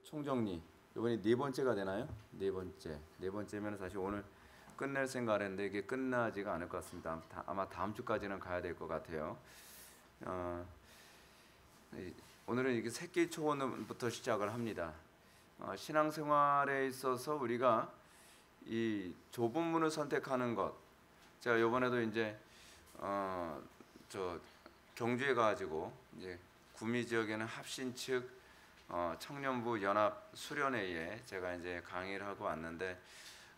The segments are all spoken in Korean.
총정리 이번이 네 번째가 되나요? 네 번째면 사실 오늘 끝낼 생각을 했는데 이게 끝나지가 않을 것 같습니다. 아마 다음 주까지는 가야 될 것 같아요. 오늘은 이게 새끼 초원부터 시작을 합니다. 신앙생활에 있어서 우리가 이 좁은 문을 선택하는 것, 제가 이번에도 이제 저 경주에 가가지고 이제 구미 지역에는 합신 측 청년부 연합 수련회에 제가 이제 강의를 하고 왔는데,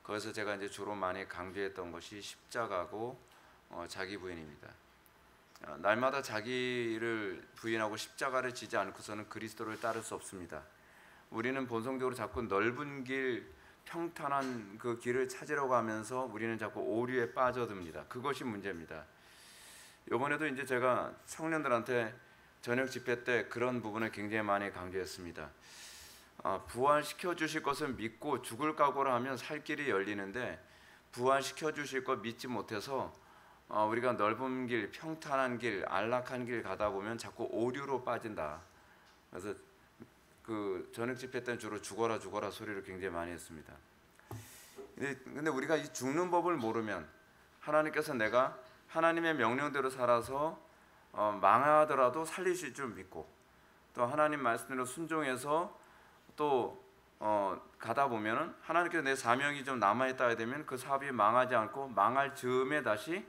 거기서 제가 이제 주로 많이 강조했던 것이 십자가고 자기 부인입니다. 날마다 자기를 부인하고 십자가를 지지 않고서는 그리스도를 따를 수 없습니다. 우리는 본성적으로 자꾸 넓은 길, 평탄한 그 길을 찾으려고 하면서 우리는 자꾸 오류에 빠져듭니다. 그것이 문제입니다. 이번에도 이제 제가 청년들한테 저녁 집회 때 그런 부분을 굉장히 많이 강조했습니다. 부활시켜 주실 것을 믿고 죽을 각오를 하면 살 길이 열리는데, 부활시켜 주실 것 믿지 못해서 우리가 넓은 길, 평탄한 길, 안락한 길 가다 보면 자꾸 오류로 빠진다. 그래서 그 저녁 집회 때는 주로 죽어라 죽어라 소리를 굉장히 많이 했습니다. 근데 우리가 이 죽는 법을 모르면, 하나님께서 내가 하나님의 명령대로 살아서 망하더라도 살리실 줄 믿고, 또 하나님 말씀대로 순종해서 또 가다 보면은 하나님께서 내 사명이 좀 남아있다 되면 그 사업이 망하지 않고 망할 즈음에 다시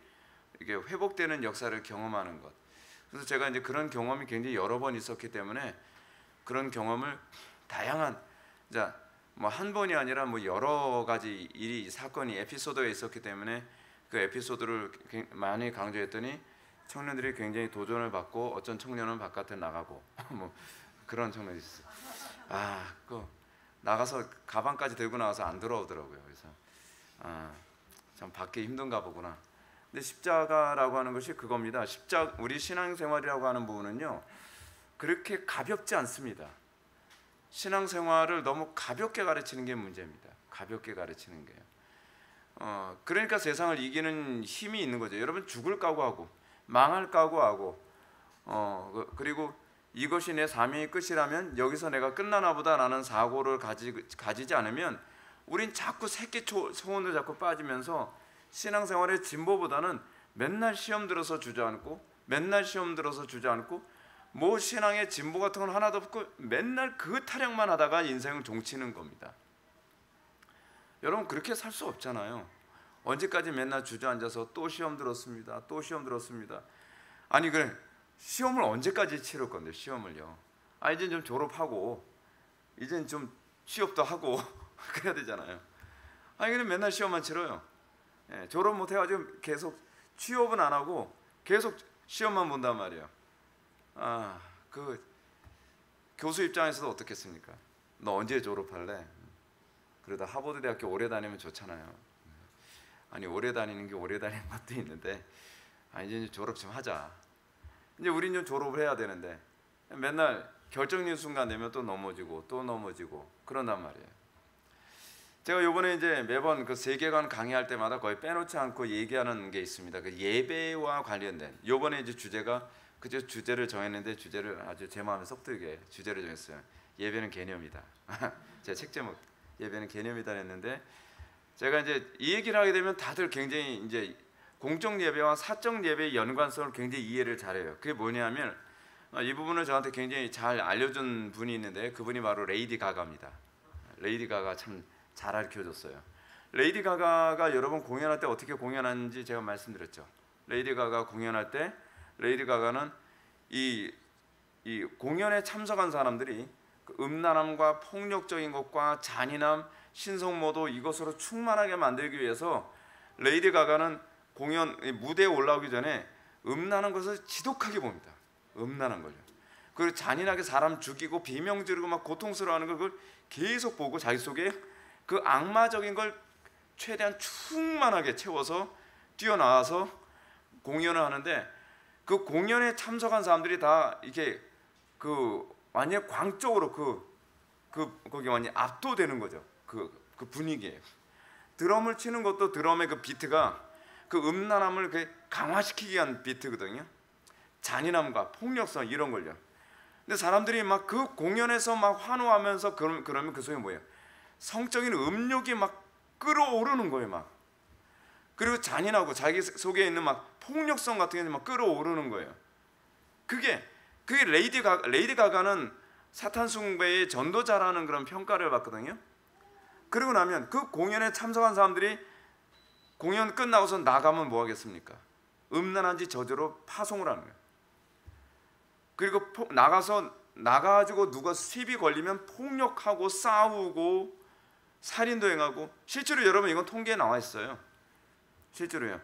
이게 회복되는 역사를 경험하는 것. 그래서 제가 이제 그런 경험이 굉장히 여러 번 있었기 때문에 그런 경험을 다양한, 뭐 한 번이 아니라 뭐 여러 가지 일이, 사건이, 에피소드가 있었기 때문에 그 에피소드를 많이 강조했더니 청년들이 굉장히 도전을 받고, 어떤 청년은 바깥에 나가고 뭐 그런 청년이 있어요. 그 나가서 가방까지 들고 나가서 안 들어오더라고요. 그래서 참 받기 힘든가 보구나. 근데 십자가라고 하는 것이 그겁니다. 우리 신앙생활이라고 하는 부분은요, 그렇게 가볍지 않습니다. 신앙생활을 너무 가볍게 가르치는 게 문제입니다. 가볍게 가르치는 게요. 그러니까 세상을 이기는 힘이 있는 거죠. 여러분, 죽을 각오하고 망할 각오하고 그리고 이것이 내 사명의 끝이라면 여기서 내가 끝나나 보다라는 사고를 가지지 않으면 우린 자꾸 새끼 소원을 자꾸 빠지면서 신앙생활의 진보보다는 맨날 시험 들어서 주저앉고, 맨날 시험 들어서 주저앉고, 뭐 신앙의 진보 같은 건 하나도 없고 맨날 그 타령만 하다가 인생을 종치는 겁니다. 여러분, 그렇게 살 수 없잖아요. 언제까지 맨날 주저앉아서 또 시험 들었습니다, 또 시험 들었습니다. 아니 그래, 시험을 언제까지 치를 건데, 시험을요. 이제 좀 졸업하고 이젠 좀 취업도 하고 그래야 되잖아요. 그래 맨날 시험만 치러요. 졸업 못 해가지고 계속 취업은 안 하고 계속 시험만 본단 말이에요. 그 교수 입장에서도 어떻겠습니까? 너 언제 졸업할래? 그러다 하버드 대학교 오래 다니면 좋잖아요. 아니, 오래 다니는 게 오래 다니는 것도 있는데, 이제 졸업 좀 하자. 이제 우린 좀 졸업을 해야 되는데 맨날 결정적인 순간 되면 또 넘어지고 또 넘어지고 그런단 말이에요. 제가 요번에 이제 매번 그 세계관 강의할 때마다 거의 빼놓지 않고 얘기하는 게 있습니다. 그 예배와 관련된, 요번에 이제 주제가, 그저 주제를 정했는데 주제를 아주 제 마음에 쏙 들게 주제를 정했어요. 예배는 개념이다. 제 책 제목 예배는 개념이다 했는데, 제가 이제 이 얘기를 하게 되면 다들 굉장히 이제 공적 예배와 사적 예배의 연관성을 굉장히 이해를 잘해요. 그게 뭐냐면, 이 부분을 저한테 굉장히 잘 알려준 분이 있는데, 그분이 바로 레이디 가가입니다. 레이디 가가 참 잘 가르쳐줬어요. 레이디 가가가 여러 번 공연할 때 어떻게 공연하는지 제가 말씀드렸죠. 레이디 가가 공연할 때, 레이디 가가는 이 공연에 참석한 사람들이 그 음란함과 폭력적인 것과 잔인함, 신성모도 이것으로 충만하게 만들기 위해서 레이디 가가는 공연 무대에 올라오기 전에 음란한 것을 지독하게 봅니다. 음란한 걸요. 그리고 잔인하게 사람 죽이고 비명 지르고 막 고통스러워하는 걸 그걸 계속 보고 자기 속에 그 악마적인 걸 최대한 충만하게 채워서 뛰어나와서 공연을 하는데, 그 공연에 참석한 사람들이 다 이렇게 그 완전 광적으로 거기 완전 압도되는 거죠. 그 분위기에 드럼을 치는 것도 드럼의 그 비트가 그 음란함을 강화시키기 위한 비트거든요. 잔인함과 폭력성 이런 걸요. 근데 사람들이 막 그 공연에서 막 환호하면서 그러면 그 속에 뭐예요? 성적인 음욕이 막 끌어오르는 거예요, 막. 그리고 잔인하고 자기 속에 있는 막 폭력성 같은 게 막 끌어오르는 거예요. 그게 레이디 가가는 사탄 숭배의 전도자라는 그런 평가를 받거든요. 그리고 나면 그 공연에 참석한 사람들이 공연 끝나고서 나가면 뭐 하겠습니까? 음란한지 저주로 파송을 하는 거예요. 그리고 나가가지고 누가 시비 걸리면 폭력하고 싸우고 살인도 행하고, 실제로 여러분 이건 통계에 나와 있어요. 실제로요.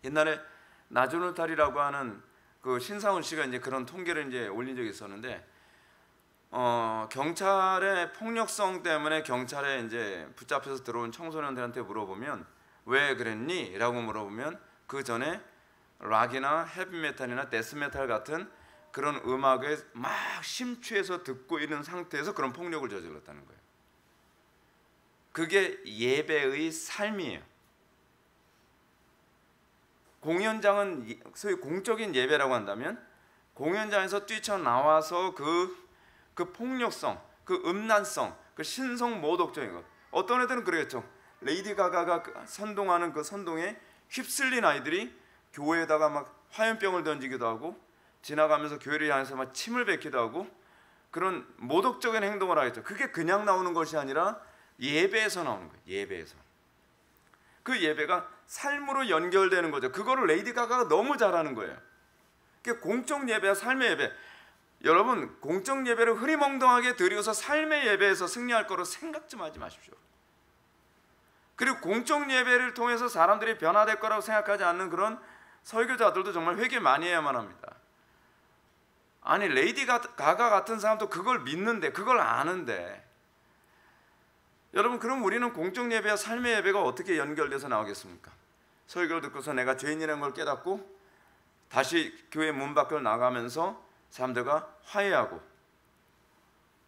옛날에 나주노탈이라고 하는 그 신상훈 씨가 이제 그런 통계를 이제 올린 적이 있었는데, 경찰의 폭력성 때문에 경찰에 이제 붙잡혀서 들어온 청소년들한테 물어보면 왜 그랬니? 라고 물어보면 그 전에 락이나 헤비메탈이나 데스메탈 같은 그런 음악에 막 심취해서 듣고 있는 상태에서 그런 폭력을 저질렀다는 거예요. 그게 예배의 삶이에요. 공연장은 소위 공적인 예배라고 한다면 공연장에서 뛰쳐나와서 그 폭력성, 그 음란성, 그 신성 모독적인 것. 어떤 애들은 그러겠죠. 레이디 가가가 선동하는 그 선동에 휩쓸린 아이들이 교회에다가 막 화염병을 던지기도 하고 지나가면서 교회를 향해서 막 침을 뱉기도 하고 그런 모독적인 행동을 하겠죠. 그게 그냥 나오는 것이 아니라 예배에서 나오는 거예요. 예배에서. 그 예배가 삶으로 연결되는 거죠. 그거를 레이디 가가가 너무 잘하는 거예요. 그게 공적 예배와 삶의 예배. 여러분, 공적 예배를 흐리멍덩하게 드리고서 삶의 예배에서 승리할 거로 생각 좀 하지 마십시오. 그리고 공적 예배를 통해서 사람들이 변화될 거라고 생각하지 않는 그런 설교자들도 정말 회개 많이 해야만 합니다. 아니, 레이디 가가 같은 사람도 그걸 믿는데, 그걸 아는데, 여러분, 그럼 우리는 공적 예배와 삶의 예배가 어떻게 연결돼서 나오겠습니까? 설교를 듣고서 내가 죄인이라는 걸 깨닫고 다시 교회 문 밖을 나가면서 사람들과 화해하고,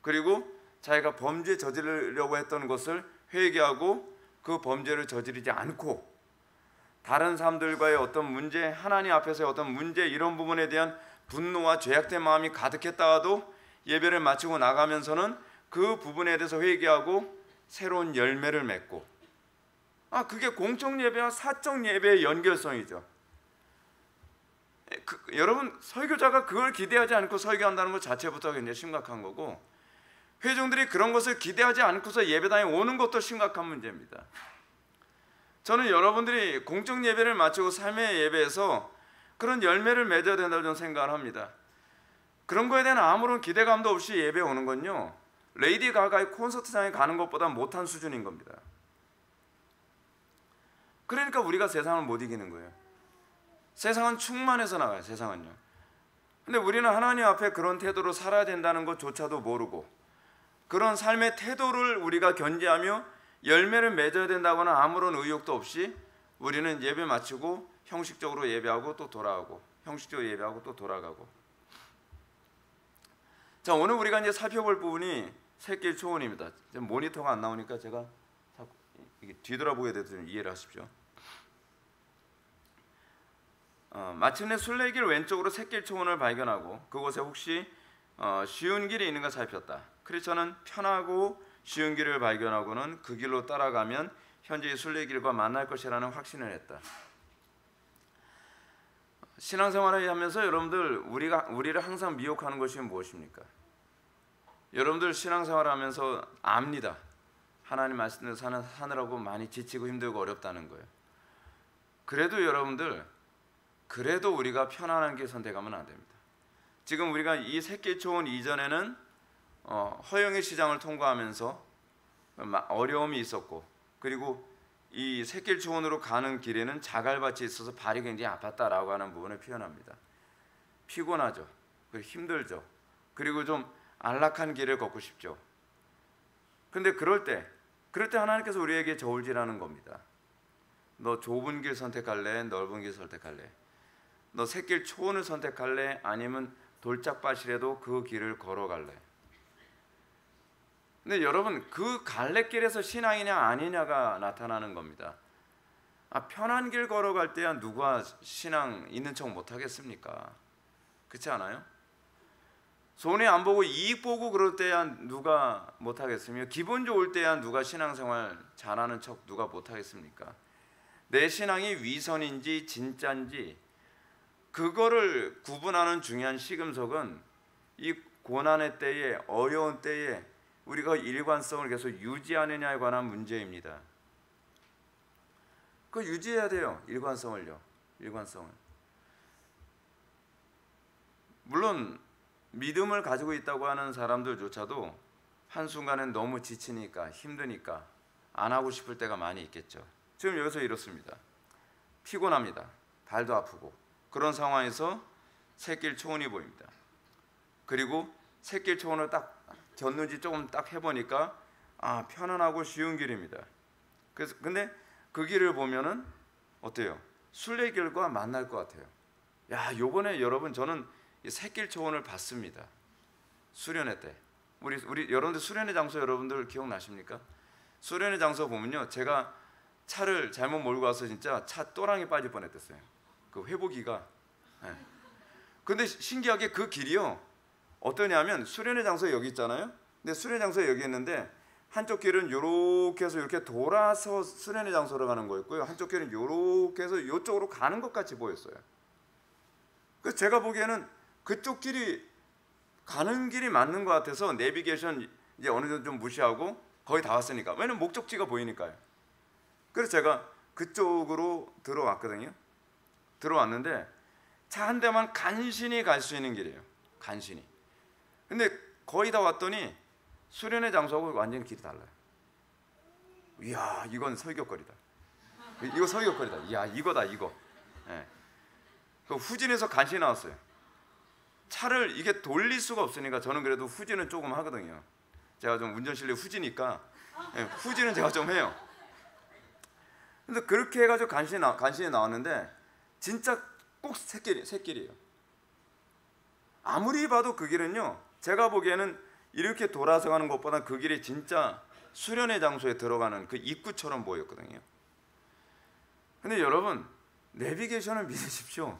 그리고 자기가 범죄 저지르려고 했던 것을 회개하고 그 범죄를 저지르지 않고 다른 사람들과의 어떤 문제, 하나님 앞에서의 어떤 문제, 이런 부분에 대한 분노와 죄악된 마음이 가득했다가도 예배를 마치고 나가면서는 그 부분에 대해서 회개하고 새로운 열매를 맺고, 그게 공적 예배와 사적 예배의 연결성이죠. 여러분, 설교자가 그걸 기대하지 않고 설교한다는 것 자체부터 굉장히 심각한 거고, 회중들이 그런 것을 기대하지 않고서 예배당에 오는 것도 심각한 문제입니다. 저는 여러분들이 공적 예배를 마치고 삶의 예배에서 그런 열매를 맺어야 된다고 저는 생각을 합니다. 그런 거에 대한 아무런 기대감도 없이 예배에 오는 건요, 레이디 가가의 콘서트장에 가는 것보다 못한 수준인 겁니다. 그러니까 우리가 세상을 못 이기는 거예요. 세상은 충만해서 나가요. 세상은요. 근데 우리는 하나님 앞에 그런 태도로 살아야 된다는 것조차도 모르고, 그런 삶의 태도를 우리가 견지하며 열매를 맺어야 된다거나 아무런 의욕도 없이 우리는 예배 마치고 형식적으로 예배하고 또 돌아가고, 형식적으로 예배하고 또 돌아가고. 자, 오늘 우리가 이제 살펴볼 부분이 새길 초원입니다. 모니터가 안 나오니까 제가 자꾸 뒤돌아보게 돼서 좀 이해를 하십시오. 마침내 순례길 왼쪽으로 새길 초원을 발견하고 그곳에 혹시 쉬운 길이 있는가 살폈다. 크리스천은 편하고 쉬운 길을 발견하고는 그 길로 따라가면 현재의 순례길과 만날 것이라는 확신을 했다. 신앙생활을 하면서 여러분들 우리를 항상 미혹하는 것이 무엇입니까? 여러분들 신앙생활을 하면서 압니다. 하나님 말씀대로 사느라고 많이 지치고 힘들고 어렵다는 거예요. 그래도 여러분들, 그래도 우리가 편안한 길 선택하면 안 됩니다. 지금 우리가 이 새길초원 이전에는 허영의 시장을 통과하면서 어려움이 있었고, 그리고 이 새길초원으로 가는 길에는 자갈밭이 있어서 발이 굉장히 아팠다라고 하는 부분을 표현합니다. 피곤하죠. 그리고 힘들죠. 그리고 좀 안락한 길을 걷고 싶죠. 근데 그럴 때 하나님께서 우리에게 저울질하는 겁니다. 너 좁은 길 선택할래? 넓은 길 선택할래? 너 새길 초원을 선택할래? 아니면 돌짝밭이라도 그 길을 걸어갈래? 근데 여러분, 그 갈래길에서 신앙이냐 아니냐가 나타나는 겁니다. 편한 길 걸어갈 때야 누가 신앙 있는 척 못하겠습니까? 그렇지 않아요? 손해 안 보고 이익 보고 그럴 때야 누가 못하겠으며, 기분 좋을 때야 누가 신앙생활 잘하는 척 누가 못하겠습니까? 내 신앙이 위선인지 진짜인지 그거를 구분하는 중요한 시금석은 이 고난의 때에, 어려운 때에 우리가 일관성을 계속 유지하느냐에 관한 문제입니다. 그거 유지해야 돼요. 일관성을요. 일관성을. 물론 믿음을 가지고 있다고 하는 사람들조차도 한순간엔 너무 지치니까 힘드니까 안 하고 싶을 때가 많이 있겠죠. 지금 여기서 이렇습니다. 피곤합니다. 발도 아프고 그런 상황에서 샛길 초원이 보입니다. 그리고 샛길 초원을 딱 겼는지 조금 딱 해보니까 편안하고 쉬운 길입니다. 그래서 근데 그 길을 보면은 어때요? 순례길과 만날 것 같아요. 야, 요번에 여러분 저는 이 샛길 초원을 봤습니다. 수련회 때. 우리 여러분들 수련회 장소 여러분들 기억나십니까? 수련회 장소 보면요, 제가 차를 잘못 몰고 와서 진짜 차 또랑이 빠질 뻔했댔어요. 그 회복기가. 네. 근데 신기하게 그 길이요, 어떠냐면 수련회 장소 여기 있잖아요. 근데 수련회 장소 여기 있는데 한쪽 길은 요렇게 해서 이렇게 돌아서 수련회 장소로 가는 거였고요, 한쪽 길은 요렇게 해서 이쪽으로 가는 것 같이 보였어요. 그래서 제가 보기에는 그쪽 길이 가는 길이 맞는 것 같아서 내비게이션 이제 어느 정도 좀 무시하고 거의 다 왔으니까, 왜냐면 목적지가 보이니까요. 그래서 제가 그쪽으로 들어왔거든요. 들어왔는데 차 한 대만 간신히 갈 수 있는 길이에요. 간신히. 근데 거의 다 왔더니 수련회 장소하고 완전히 길이 달라요. 이야, 이건 설교거리다. 이거 설교거리다. 이야, 이거다 이거. 네. 그 후진에서 간신히 나왔어요. 차를 이게 돌릴 수가 없으니까 저는 그래도 후진은 조금 하거든요. 제가 좀 운전 실력이 후지니까 후진은 제가 좀 해요. 근데 그렇게 해가지고 간신히 나왔는데 진짜 꼭 샛길이에요. 아무리 봐도 그 길은요, 제가 보기에는 이렇게 돌아서 가는 것보다 그 길이 진짜 수련회 장소에 들어가는 그 입구처럼 보였거든요. 근데 여러분, 내비게이션을 믿으십시오.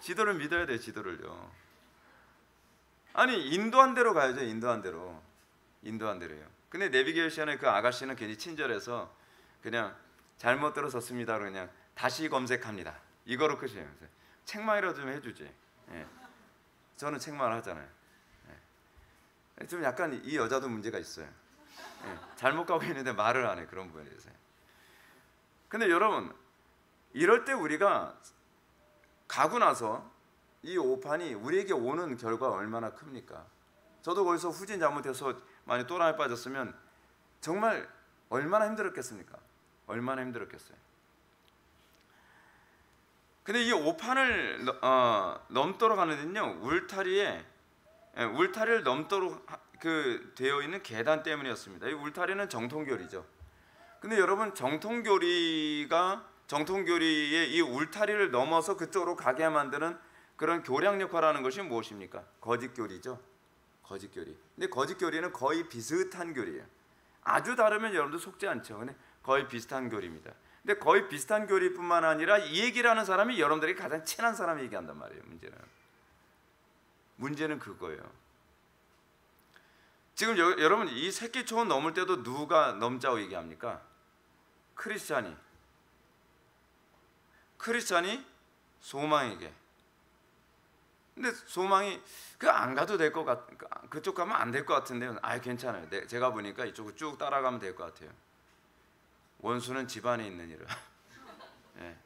지도를 믿어야 돼요. 지도를요. 아니, 인도한 대로 가야죠. 인도한 대로요. 근데 내비게이션의 그 아가씨는 괜히 친절해서 그냥 잘못 들어섰습니다 그냥 다시 검색합니다, 이거로 끝이에요. 책망이라도 좀 해주지. 예. 저는 책망을 하잖아요. 예. 좀 약간 이 여자도 문제가 있어요. 예. 잘못 가고 있는데 말을 안 해, 그런 부분에 대해서. 근데 여러분, 이럴 때 우리가 가고 나서 이 오판이 우리에게 오는 결과가 얼마나 큽니까? 저도 거기서 후진 잘못해서 많이 또라이 빠졌으면 정말 얼마나 힘들었겠습니까? 얼마나 힘들었겠어요. 근데 이 오판을 넘도록 하는 데는요, 울타리를 넘도록 되어 있는 계단 때문이었습니다. 이 울타리는 정통교리죠. 근데 여러분, 정통교리의 이 울타리를 넘어서 그쪽으로 가게 만드는 그런 교량 역할을 하는 것이 무엇입니까? 거짓교리죠. 거짓교리. 근데 거짓교리는 거의 비슷한 교리예요. 아주 다르면 여러분들 속지 않죠. 근데 거의 비슷한 교리입니다. 근데 거의 비슷한 교리뿐만 아니라 이 얘기를 하는 사람이 여러분들에게 가장 친한 사람이 얘기한단 말이에요. 문제는 그거예요. 지금 여러분, 이 샛길 초원 넘을 때도 누가 넘자고 얘기합니까? 크리스찬이 소망에게. 근데 소망이 안 가도 될 것 같, 그쪽 가면 안 될 것 같은데요. 괜찮아요. 제가 보니까 이쪽으로 쭉 따라가면 될 것 같아요. 원수는 집안에 있느니라. 예.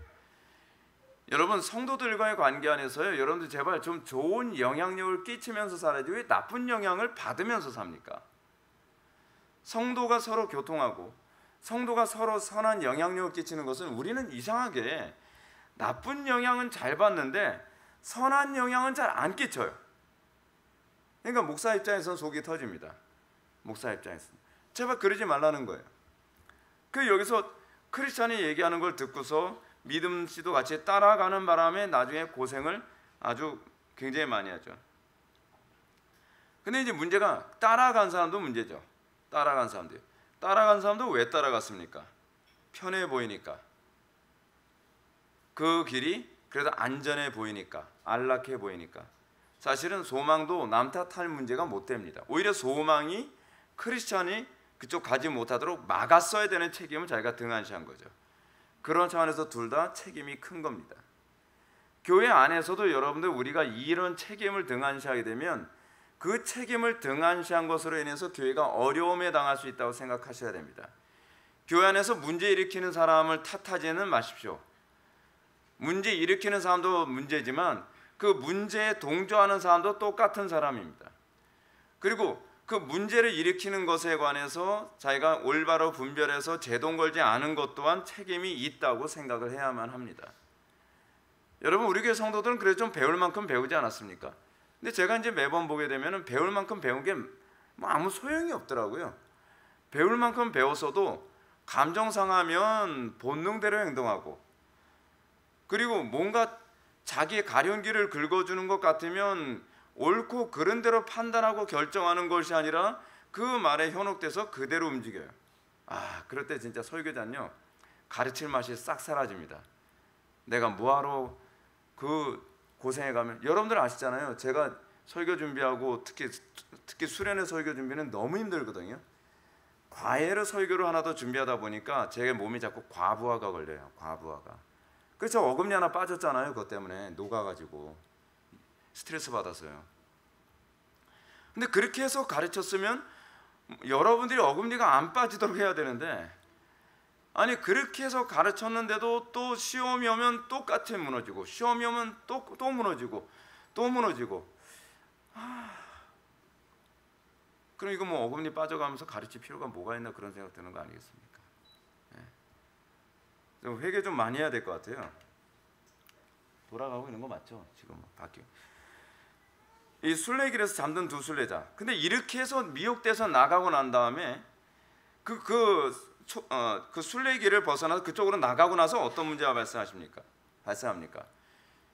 여러분, 성도들과의 관계 안에서요, 여러분들 제발 좀 좋은 영향력을 끼치면서 살아야지 왜 나쁜 영향을 받으면서 삽니까? 성도가 서로 교통하고 성도가 서로 선한 영향력을 끼치는 것은 우리는 이상하게 나쁜 영향은 잘 받는데 선한 영향은 잘 안 끼쳐요. 그러니까 목사 입장에서는 속이 터집니다. 목사 입장에서는. 제발 그러지 말라는 거예요. 여기서 크리스찬이 얘기하는 걸 듣고서 믿음 씨도 같이 따라가는 바람에 나중에 고생을 아주 굉장히 많이 하죠. 근데 이제 문제가 따라간 사람도 문제죠. 따라간 사람도 왜 따라갔습니까? 편해 보이니까. 그 길이 그래도 안전해 보이니까, 안락해 보이니까. 사실은 소망도 남 탓할 문제가 못 됩니다. 오히려 소망이 크리스찬이 그쪽 가지 못하도록 막았어야 되는 책임을 자기가 등한시한 거죠. 그런 차원에서 둘 다 책임이 큰 겁니다. 교회 안에서도 여러분들 우리가 이런 책임을 등한시하게 되면 그 책임을 등한시한 것으로 인해서 교회가 어려움에 당할 수 있다고 생각하셔야 됩니다. 교회 안에서 문제 일으키는 사람을 탓하지는 마십시오. 문제 일으키는 사람도 문제지만 그 문제에 동조하는 사람도 똑같은 사람입니다. 그리고 그 문제를 일으키는 것에 관해서 자기가 올바로 분별해서 제동 걸지 않은 것 또한 책임이 있다고 생각을 해야만 합니다. 여러분, 우리 교회 성도들은 그래도 좀 배울 만큼 배우지 않았습니까? 근데 제가 이제 매번 보게 되면 배울 만큼 배운 게 뭐 아무 소용이 없더라고요. 배울 만큼 배웠어도 감정 상하면 본능대로 행동하고, 그리고 뭔가 자기의 가련기를 긁어주는 것 같으면 옳고 그른 대로 판단하고 결정하는 것이 아니라 그 말에 현혹돼서 그대로 움직여요. 그럴 때 진짜 설교자는요, 가르칠 맛이 싹 사라집니다. 내가 뭐하러 그 고생해 가면, 여러분들 아시잖아요. 제가 설교 준비하고 특히 수련회 설교 준비는 너무 힘들거든요. 과외로 설교를 하나 더 준비하다 보니까 제 몸이 자꾸 과부하가 걸려요. 과부하가. 그래서 어금니 하나 빠졌잖아요. 그것 때문에 녹아가지고 스트레스 받았어요. 근데 그렇게 해서 가르쳤으면 여러분들이 어금니가 안 빠지도록 해야 되는데, 아니 그렇게 해서 가르쳤는데도 또 시험이 오면 똑같이 무너지고, 시험이 오면 또 무너지고 또 무너지고. 그럼 이거 뭐 어금니 빠져가면서 가르칠 필요가 뭐가 있나, 그런 생각 드는 거 아니겠습니까? 좀 회개 좀 많이 해야 될 것 같아요. 돌아가고 있는 거 맞죠? 지금 바뀌어. 이 순례길에서 잠든 두 순례자. 근데 이렇게 해서 미혹돼서 나가고 난 다음에 그 순례길을 벗어나서 그쪽으로 나가고 나서 어떤 문제가 발생합니까?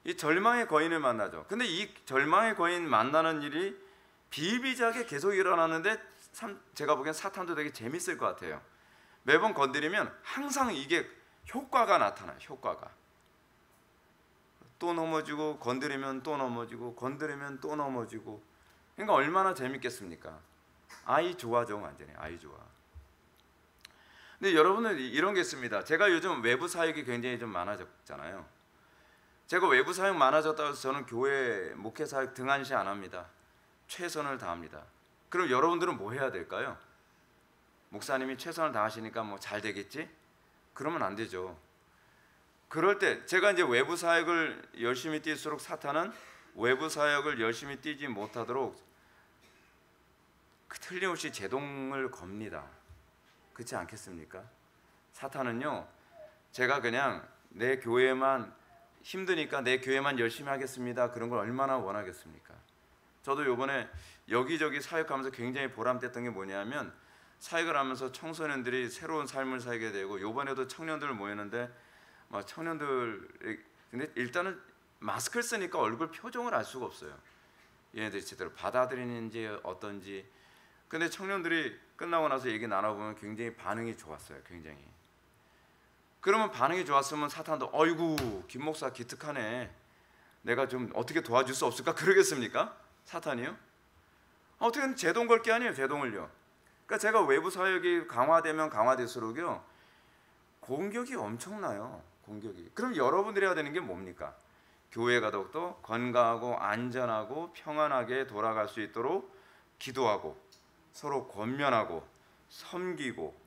이 절망의 거인을 만나죠. 근데 이 절망의 거인 만나는 일이 비비작에 계속 일어나는데 제가 보기엔 사탄도 되게 재밌을 것 같아요. 매번 건드리면 항상 이게 효과가 나타나요. 효과가. 또 넘어지고, 건드리면 또 넘어지고, 건드리면 또 넘어지고. 그러니까 얼마나 재밌겠습니까? 아이 좋아져, 완전히 아이 좋아. 근데 여러분은 이런 게 있습니다. 제가 요즘 외부 사역이 굉장히 좀 많아졌잖아요. 제가 외부 사역 많아졌다고 해서 저는 교회 목회 사역 등한시 안 합니다. 최선을 다합니다. 그럼 여러분들은 뭐 해야 될까요? 목사님이 최선을 다하시니까 뭐 잘 되겠지? 그러면 안 되죠. 그럴 때 제가 이제 외부 사역을 열심히 뛸수록 사탄은 외부 사역을 열심히 뛰지 못하도록 틀림없이 제동을 겁니다. 그렇지 않겠습니까? 사탄은요, 제가 그냥 내 교회만 힘드니까 내 교회만 열심히 하겠습니다, 그런 걸 얼마나 원하겠습니까? 저도 요번에 여기저기 사역하면서 굉장히 보람됐던 게 뭐냐면, 사역을 하면서 청소년들이 새로운 삶을 살게 되고, 요번에도 청년들 모였는데 막 청년들, 근데 일단은 마스크를 쓰니까 얼굴 표정을 알 수가 없어요. 얘네들이 제대로 받아들이는지 어떤지. 근데 청년들이 끝나고 나서 얘기 나눠보면 굉장히 반응이 좋았어요. 굉장히. 그러면 반응이 좋았으면 사탄도 어이구 김 목사 기특하네, 내가 좀 어떻게 도와줄 수 없을까, 그러겠습니까? 사탄이요? 어떻게 제동 걸 게 아니에요. 제동을요. 그러니까 제가 외부 사역이 강화되면 강화될수록요, 공격이 엄청나요. 공격이. 그럼 여러분들이 해야 되는 게 뭡니까? 교회가 더욱더 건강하고 안전하고 평안하게 돌아갈 수 있도록 기도하고, 서로 권면하고 섬기고,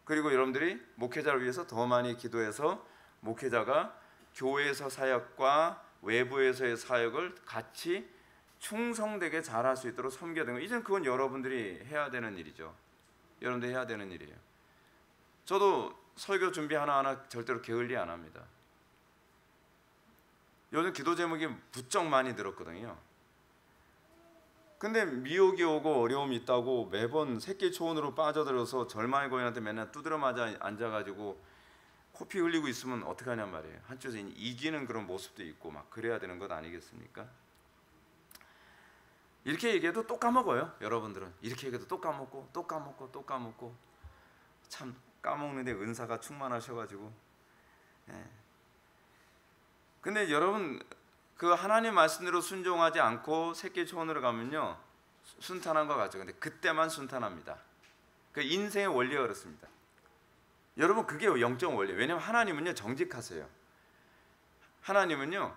그리고 여러분들이 목회자를 위해서 더 많이 기도해서 목회자가 교회에서 사역과 외부에서의 사역을 같이 충성되게 잘할 수 있도록 섬겨야 되는 거, 이제는 그건 여러분들이 해야 되는 일이죠. 여러분들이 해야 되는 일이에요. 저도 설교 준비 하나하나 절대로 게을리 안 합니다. 요즘 기도 제목이 부쩍 많이 들었거든요. 근데 미혹이 오고 어려움이 있다고 매번 새끼 초원으로 빠져들어서 절망의 거인한테 맨날 두드려 맞아 앉아가지고 코피 흘리고 있으면 어떡하냔 말이에요. 한쪽에서 이기는 그런 모습도 있고 막 그래야 되는 것 아니겠습니까? 이렇게 얘기해도 또 까먹어요. 여러분들은 이렇게 얘기해도 또 까먹고 또 까먹고 또 까먹고, 참 까먹는데 은사가 충만하셔가지고. 근데 여러분, 그 하나님 말씀대로 순종하지 않고 새끼 초원으로 가면요 순탄한 것 같죠. 근데 그때만 순탄합니다. 그 인생의 원리가 그렇습니다. 여러분 그게 영적 원리. 왜냐하면 하나님은요 정직하세요. 하나님은요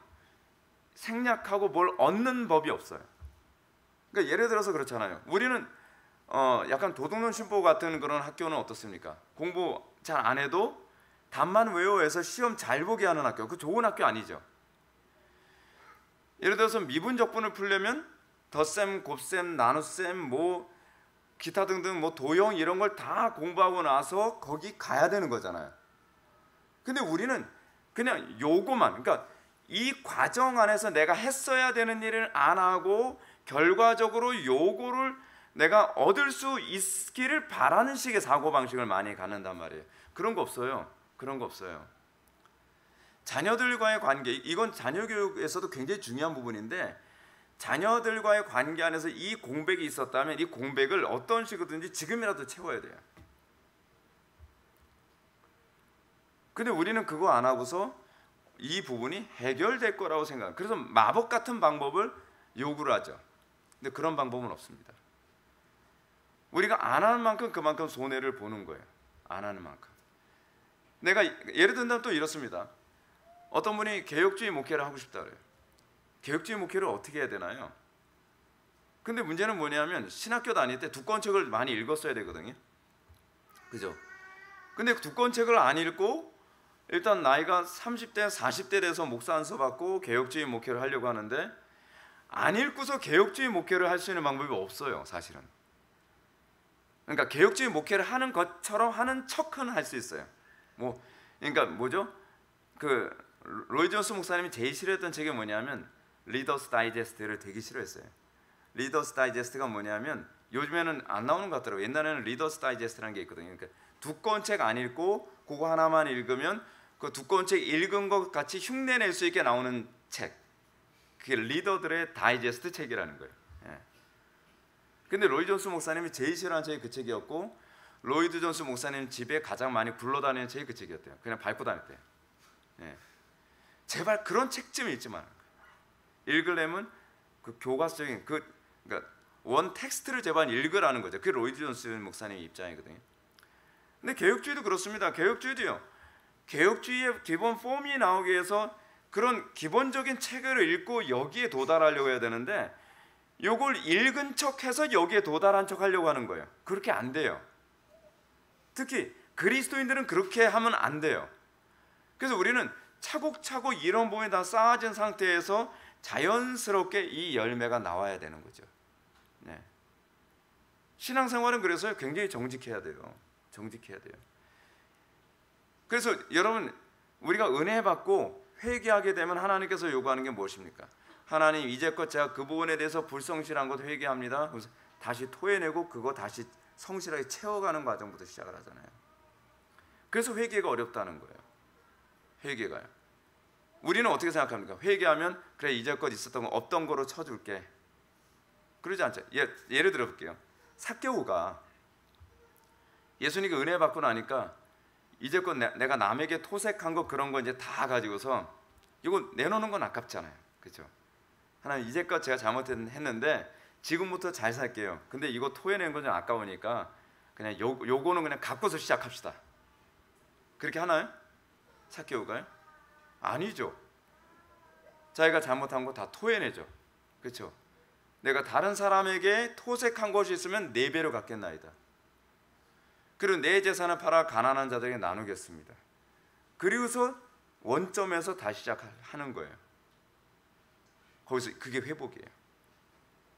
생략하고 뭘 얻는 법이 없어요. 그러니까 예를 들어서 그렇잖아요. 우리는 약간 도둑놈 슈퍼 같은 그런 학교는 어떻습니까? 공부 잘 안 해도 답만 외워해서 시험 잘 보게 하는 학교. 그 좋은 학교 아니죠. 예를 들어서 미분적분을 풀려면 덧셈, 곱셈, 나눗셈, 뭐 기타 등등 뭐 도형 이런 걸 다 공부하고 나서 거기 가야 되는 거잖아요. 근데 우리는 그냥 요거만, 그러니까 이 과정 안에서 내가 했어야 되는 일을 안 하고 결과적으로 요거를 내가 얻을 수 있기를 바라는 식의 사고방식을 많이 갖는단 말이에요. 그런 거 없어요. 그런 거 없어요. 자녀들과의 관계, 이건 자녀교육에서도 굉장히 중요한 부분인데 자녀들과의 관계 안에서 이 공백이 있었다면 이 공백을 어떤 식으로든지 지금이라도 채워야 돼요. 근데 우리는 그거 안 하고서 이 부분이 해결될 거라고 생각해요. 그래서 마법 같은 방법을 요구를 하죠. 근데 그런 방법은 없습니다. 우리가 안 하는 만큼 그만큼 손해를 보는 거예요. 안 하는 만큼. 내가 예를 든다면 또 이렇습니다. 어떤 분이 개혁주의 목회를 하고 싶다 그래요. 개혁주의 목회를 어떻게 해야 되나요? 근데 문제는 뭐냐면 신학교 다닐 때 두꺼운 책을 많이 읽었어야 되거든요. 그죠? 근데 두꺼운 책을 안 읽고 일단 나이가 30대, 40대 돼서 목사 안수 받고 개혁주의 목회를 하려고 하는데 안 읽고서 개혁주의 목회를 할 수 있는 방법이 없어요, 사실은. 그러니까 개혁주의 목회를 하는 것처럼 하는 척은 할 수 있어요. 뭐, 그러니까 뭐죠? 그 로이 존스 목사님이 제일 싫어했던 책이 뭐냐면 리더스 다이제스트를 되게 싫어했어요. 리더스 다이제스트가 뭐냐면 요즘에는 안 나오는 것 같더라고요. 옛날에는 리더스 다이제스트라는 게 있거든요. 그러니까 두꺼운 책 안 읽고 그거 하나만 읽으면 그 두꺼운 책 읽은 것 같이 흉내낼 수 있게 나오는 책. 그게 리더들의 다이제스트 책이라는 거예요. 예. 근데 로이 존스 목사님이 제일 싫어하는 책이 그 책이었고 로이드 존스 목사님 집에 가장 많이 굴러다니는 책이 그 책이었대요. 그냥 밟고 다녔대요. 예. 제발 그런 책 좀 읽지 마라. 읽으려면 그 교과서적인 그러니까 원 텍스트를 제발 읽으라는 거죠. 그게 로이드 존스 목사님의 입장이거든요. 근데 개혁주의도 그렇습니다. 개혁주의도요. 개혁주의의 기본 폼이 나오기 위해서 그런 기본적인 책을 읽고 여기에 도달하려고 해야 되는데 요걸 읽은 척해서 여기에 도달한 척 하려고 하는 거예요. 그렇게 안 돼요. 특히 그리스도인들은 그렇게 하면 안 돼요. 그래서 우리는 차곡차곡 이런 부분이 다 쌓아진 상태에서 자연스럽게 이 열매가 나와야 되는 거죠. 네. 신앙생활은 그래서 굉장히 정직해야 돼요. 정직해야 돼요. 그래서 여러분 우리가 은혜 받고 회개하게 되면 하나님께서 요구하는 게 무엇입니까? 하나님 이제껏 제가 그 부분에 대해서 불성실한 것 회개합니다. 그래서 다시 토해내고 그거 다시 성실하게 채워가는 과정부터 시작을 하잖아요. 그래서 회개가 어렵다는 거예요. 회개가요. 우리는 어떻게 생각합니까? 회개하면 그래 이제껏 있었던 거 없던 거로 쳐줄게. 그러지 않죠. 예를 들어 볼게요. 삭개오가 예수님께 은혜 받고 나니까 이제껏 내가 남에게 토색한 거 그런 거 이제 다 가지고서 이거 내놓는 건 아깝잖아요. 그렇죠? 하나님 이제껏 제가 잘못했는데 지금부터 잘 살게요. 근데 이거 토해낸 건 좀 아까우니까 그냥 요거는 그냥 갖고서 시작합시다. 그렇게 하나요? 삭개오가요? 아니죠. 자기가 잘못한 거 다 토해내죠. 그렇죠? 내가 다른 사람에게 토색한 것이 있으면 4배로 갚겠나이다. 그리고 내 재산을 팔아 가난한 자들에게 나누겠습니다. 그리고서 원점에서 다시 시작하는 거예요. 거기서 그게 회복이에요.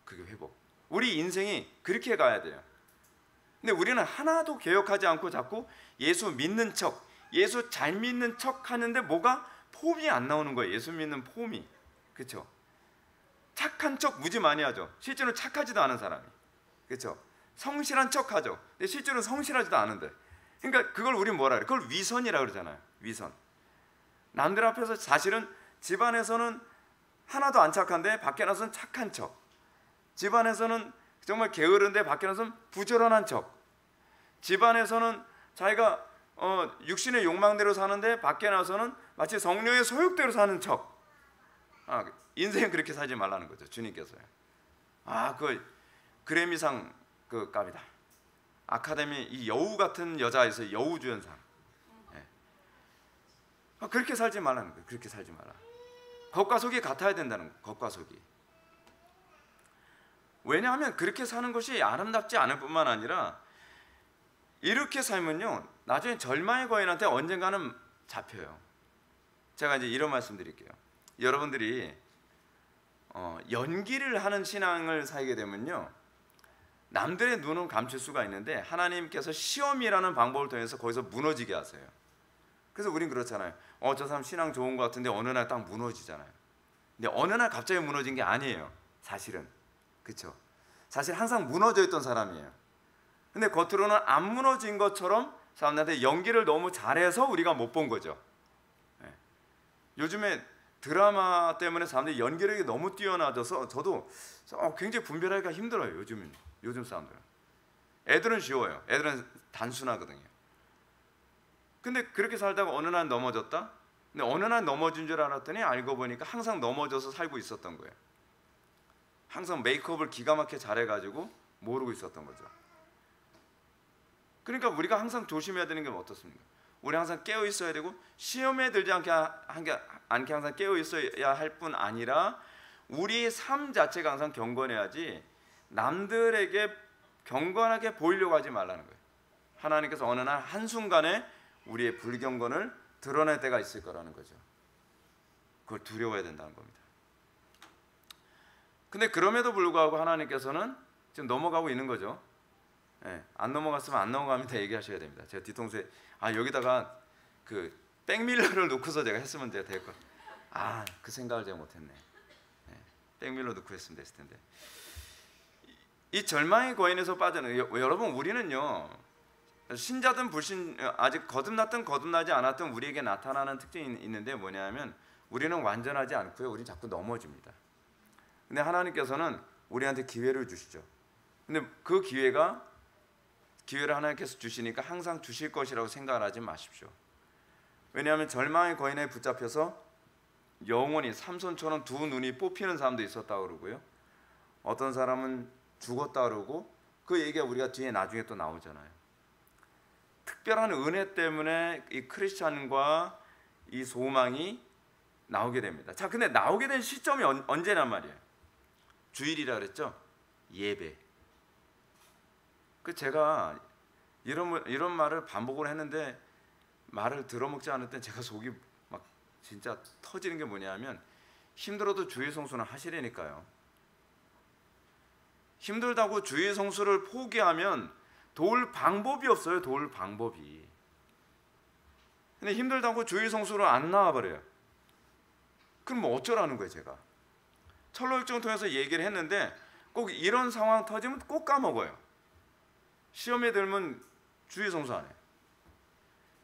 그게 회복. 우리 인생이 그렇게 가야 돼요. 근데 우리는 하나도 개혁하지 않고 자꾸 예수 믿는 척, 예수 잘 믿는 척 하는데 뭐가 폼이 안 나오는 거예요. 예수 믿는 폼이. 그렇죠? 착한 척 무지 많이 하죠. 실제로 착하지도 않은 사람이. 그렇죠? 성실한 척 하죠. 근데 실제로 성실하지도 않은데. 그러니까 그걸 우리 뭐라 그래? 그걸 위선이라고 그러잖아요. 위선. 남들 앞에서 사실은 집안에서는 하나도 안 착한데 밖에 나서는 착한 척. 집안에서는 정말 게으른데 밖에 나서는 부지런한 척. 집안에서는 자기가 육신의 욕망대로 사는데 밖에 나서는 마치 성령의 소욕대로 사는 척. 인생 그렇게 살지 말라는 거죠. 주님께서요. 그 그래미상 그 값이다. 아카데미 이 여우 같은 여자에서 여우주연상. 그렇게 살지 말라는 거예요. 그렇게 살지 말라. 겉과 속이 같아야 된다는 거예요. 겉과 속이. 왜냐하면 그렇게 사는 것이 아름답지 않을 뿐만 아니라 이렇게 살면요 나중에 절망의 거인한테 언젠가는 잡혀요. 제가 이제 이런 말씀 드릴게요. 여러분들이 연기를 하는 신앙을 살게 되면요 남들의 눈은 감출 수가 있는데 하나님께서 시험이라는 방법을 통해서 거기서 무너지게 하세요. 그래서 우린 그렇잖아요. 저 사람 신앙 좋은 것 같은데 어느 날 딱 무너지잖아요. 근데 어느 날 갑자기 무너진 게 아니에요. 사실은. 그렇죠? 사실 항상 무너져 있던 사람이에요. 근데 겉으로는 안 무너진 것처럼 사람들한테 연기를 너무 잘해서 우리가 못 본 거죠. 요즘에 드라마 때문에 사람들이 연기력이 너무 뛰어나져서 저도 굉장히 분별하기가 힘들어요. 요즘 사람들은. 애들은 쉬워요. 애들은 단순하거든요. 근데 그렇게 살다가 어느 날 넘어졌다? 근데 어느 날 넘어진 줄 알았더니 알고 보니까 항상 넘어져서 살고 있었던 거예요. 항상 메이크업을 기가 막히게 잘해가지고 모르고 있었던 거죠. 그러니까 우리가 항상 조심해야 되는 게 어떻습니까? 우리 항상 깨어 있어야 되고 시험에 들지 않게 항상 깨어 있어야 할 뿐 아니라 우리의 삶 자체가 항상 경건해야지 남들에게 경건하게 보이려고 하지 말라는 거예요. 하나님께서 어느 날 한순간에 우리의 불경건을 드러낼 때가 있을 거라는 거죠. 그걸 두려워해야 된다는 겁니다. 근데 그럼에도 불구하고 하나님께서는 지금 넘어가고 있는 거죠. 안 넘어갔으면 안 넘어갑니다 얘기하셔야 됩니다. 제가 뒤통수에 여기다가 그 백밀러를 놓고서 제가 했으면 될 걸. 그 생각을 제가 못했네. 백밀러 놓고 했으면 됐을 텐데. 이 절망의 거인에서 빠져는 여러분 우리는요 신자든 불신 아직 거듭났든 거듭나지 않았든 우리에게 나타나는 특징이 있는데 뭐냐면 우리는 완전하지 않고요. 우리는 자꾸 넘어집니다. 근데 하나님께서는 우리한테 기회를 주시죠. 근데 그 기회를 하나님께서 주시니까 항상 주실 것이라고 생각을 하지 마십시오. 왜냐하면 절망의 거인에 붙잡혀서 영원히 삼손처럼 두 눈이 뽑히는 사람도 있었다고 그러고요. 어떤 사람은 죽었다 그러고 그 얘기가 우리가 뒤에 나중에 또 나오잖아요. 특별한 은혜 때문에 이 크리스찬과 이 소망이 나오게 됩니다. 자, 근데 나오게 된 시점이 언제란 말이에요? 주일이라 그랬죠? 예배. 제가 이런 말을 반복을 했는데 말을 들어먹지 않을 땐 제가 속이 막 진짜 터지는 게 뭐냐면 힘들어도 주일 성수는 하시라니까요. 힘들다고 주일 성수를 포기하면 도울 방법이 없어요. 도울 방법이. 근데 힘들다고 주일 성수를 안 나와버려요. 그럼 뭐 어쩌라는 거예요 제가. 철로역정을 통해서 얘기를 했는데 꼭 이런 상황 터지면 꼭 까먹어요. 시험에 들면 주일 성수 안 해요.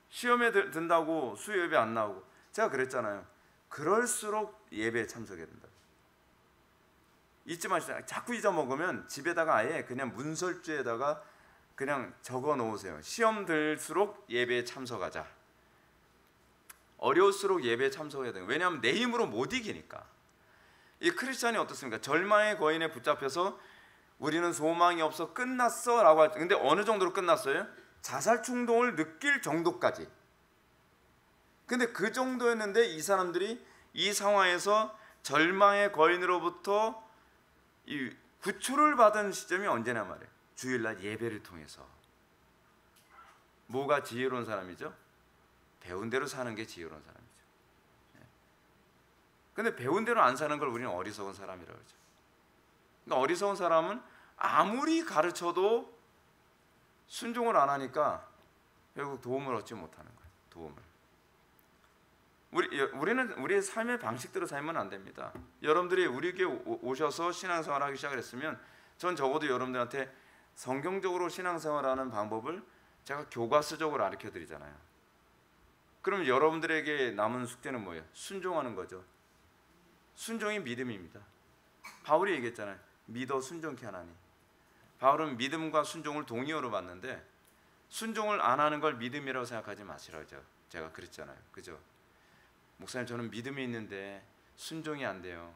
시험에 든다고 수요 예배 안 나오고. 제가 그랬잖아요. 그럴수록 예배에 참석해야 된다. 잊지 마시죠. 자꾸 잊어먹으면 집에다가 아예 그냥 문설주에다가 그냥 적어 놓으세요. 시험 들수록 예배에 참석하자. 어려울수록 예배에 참석해야 돼요. 왜냐하면 내 힘으로 못 이기니까. 이 크리스찬이 어떻습니까? 절망의 거인에 붙잡혀서 우리는 소망이 없어 끝났어 라고 할 때, 근데 어느 정도로 끝났어요? 자살 충동을 느낄 정도까지. 근데 그 정도였는데 이 사람들이 이 상황에서 절망의 거인으로부터 이 구출을 받은 시점이 언제냐 말이에요. 주일날 예배를 통해서. 뭐가 지혜로운 사람이죠? 배운 대로 사는 게 지혜로운 사람이죠. 근데 배운 대로 안 사는 걸 우리는 어리석은 사람이라고 그러죠. 그러니까 어리석은 사람은 아무리 가르쳐도 순종을 안 하니까 결국 도움을 얻지 못하는 거예요. 도움을. 우리는 우리의 삶의 방식대로 살면 안 됩니다. 여러분들이 우리에게 오셔서 신앙생활을 하기 시작을 했으면 전 적어도 여러분들한테 성경적으로 신앙생활하는 방법을 제가 교과서적으로 가르쳐 드리잖아요. 그럼 여러분들에게 남은 숙제는 뭐예요? 순종하는 거죠. 순종이 믿음입니다. 바울이 얘기했잖아요. 믿어 순종케 하나니. 바울은 믿음과 순종을 동의어로 봤는데 순종을 안 하는 걸 믿음이라고 생각하지 마시라죠. 제가 그랬잖아요. 그죠? 목사님 저는 믿음이 있는데 순종이 안 돼요.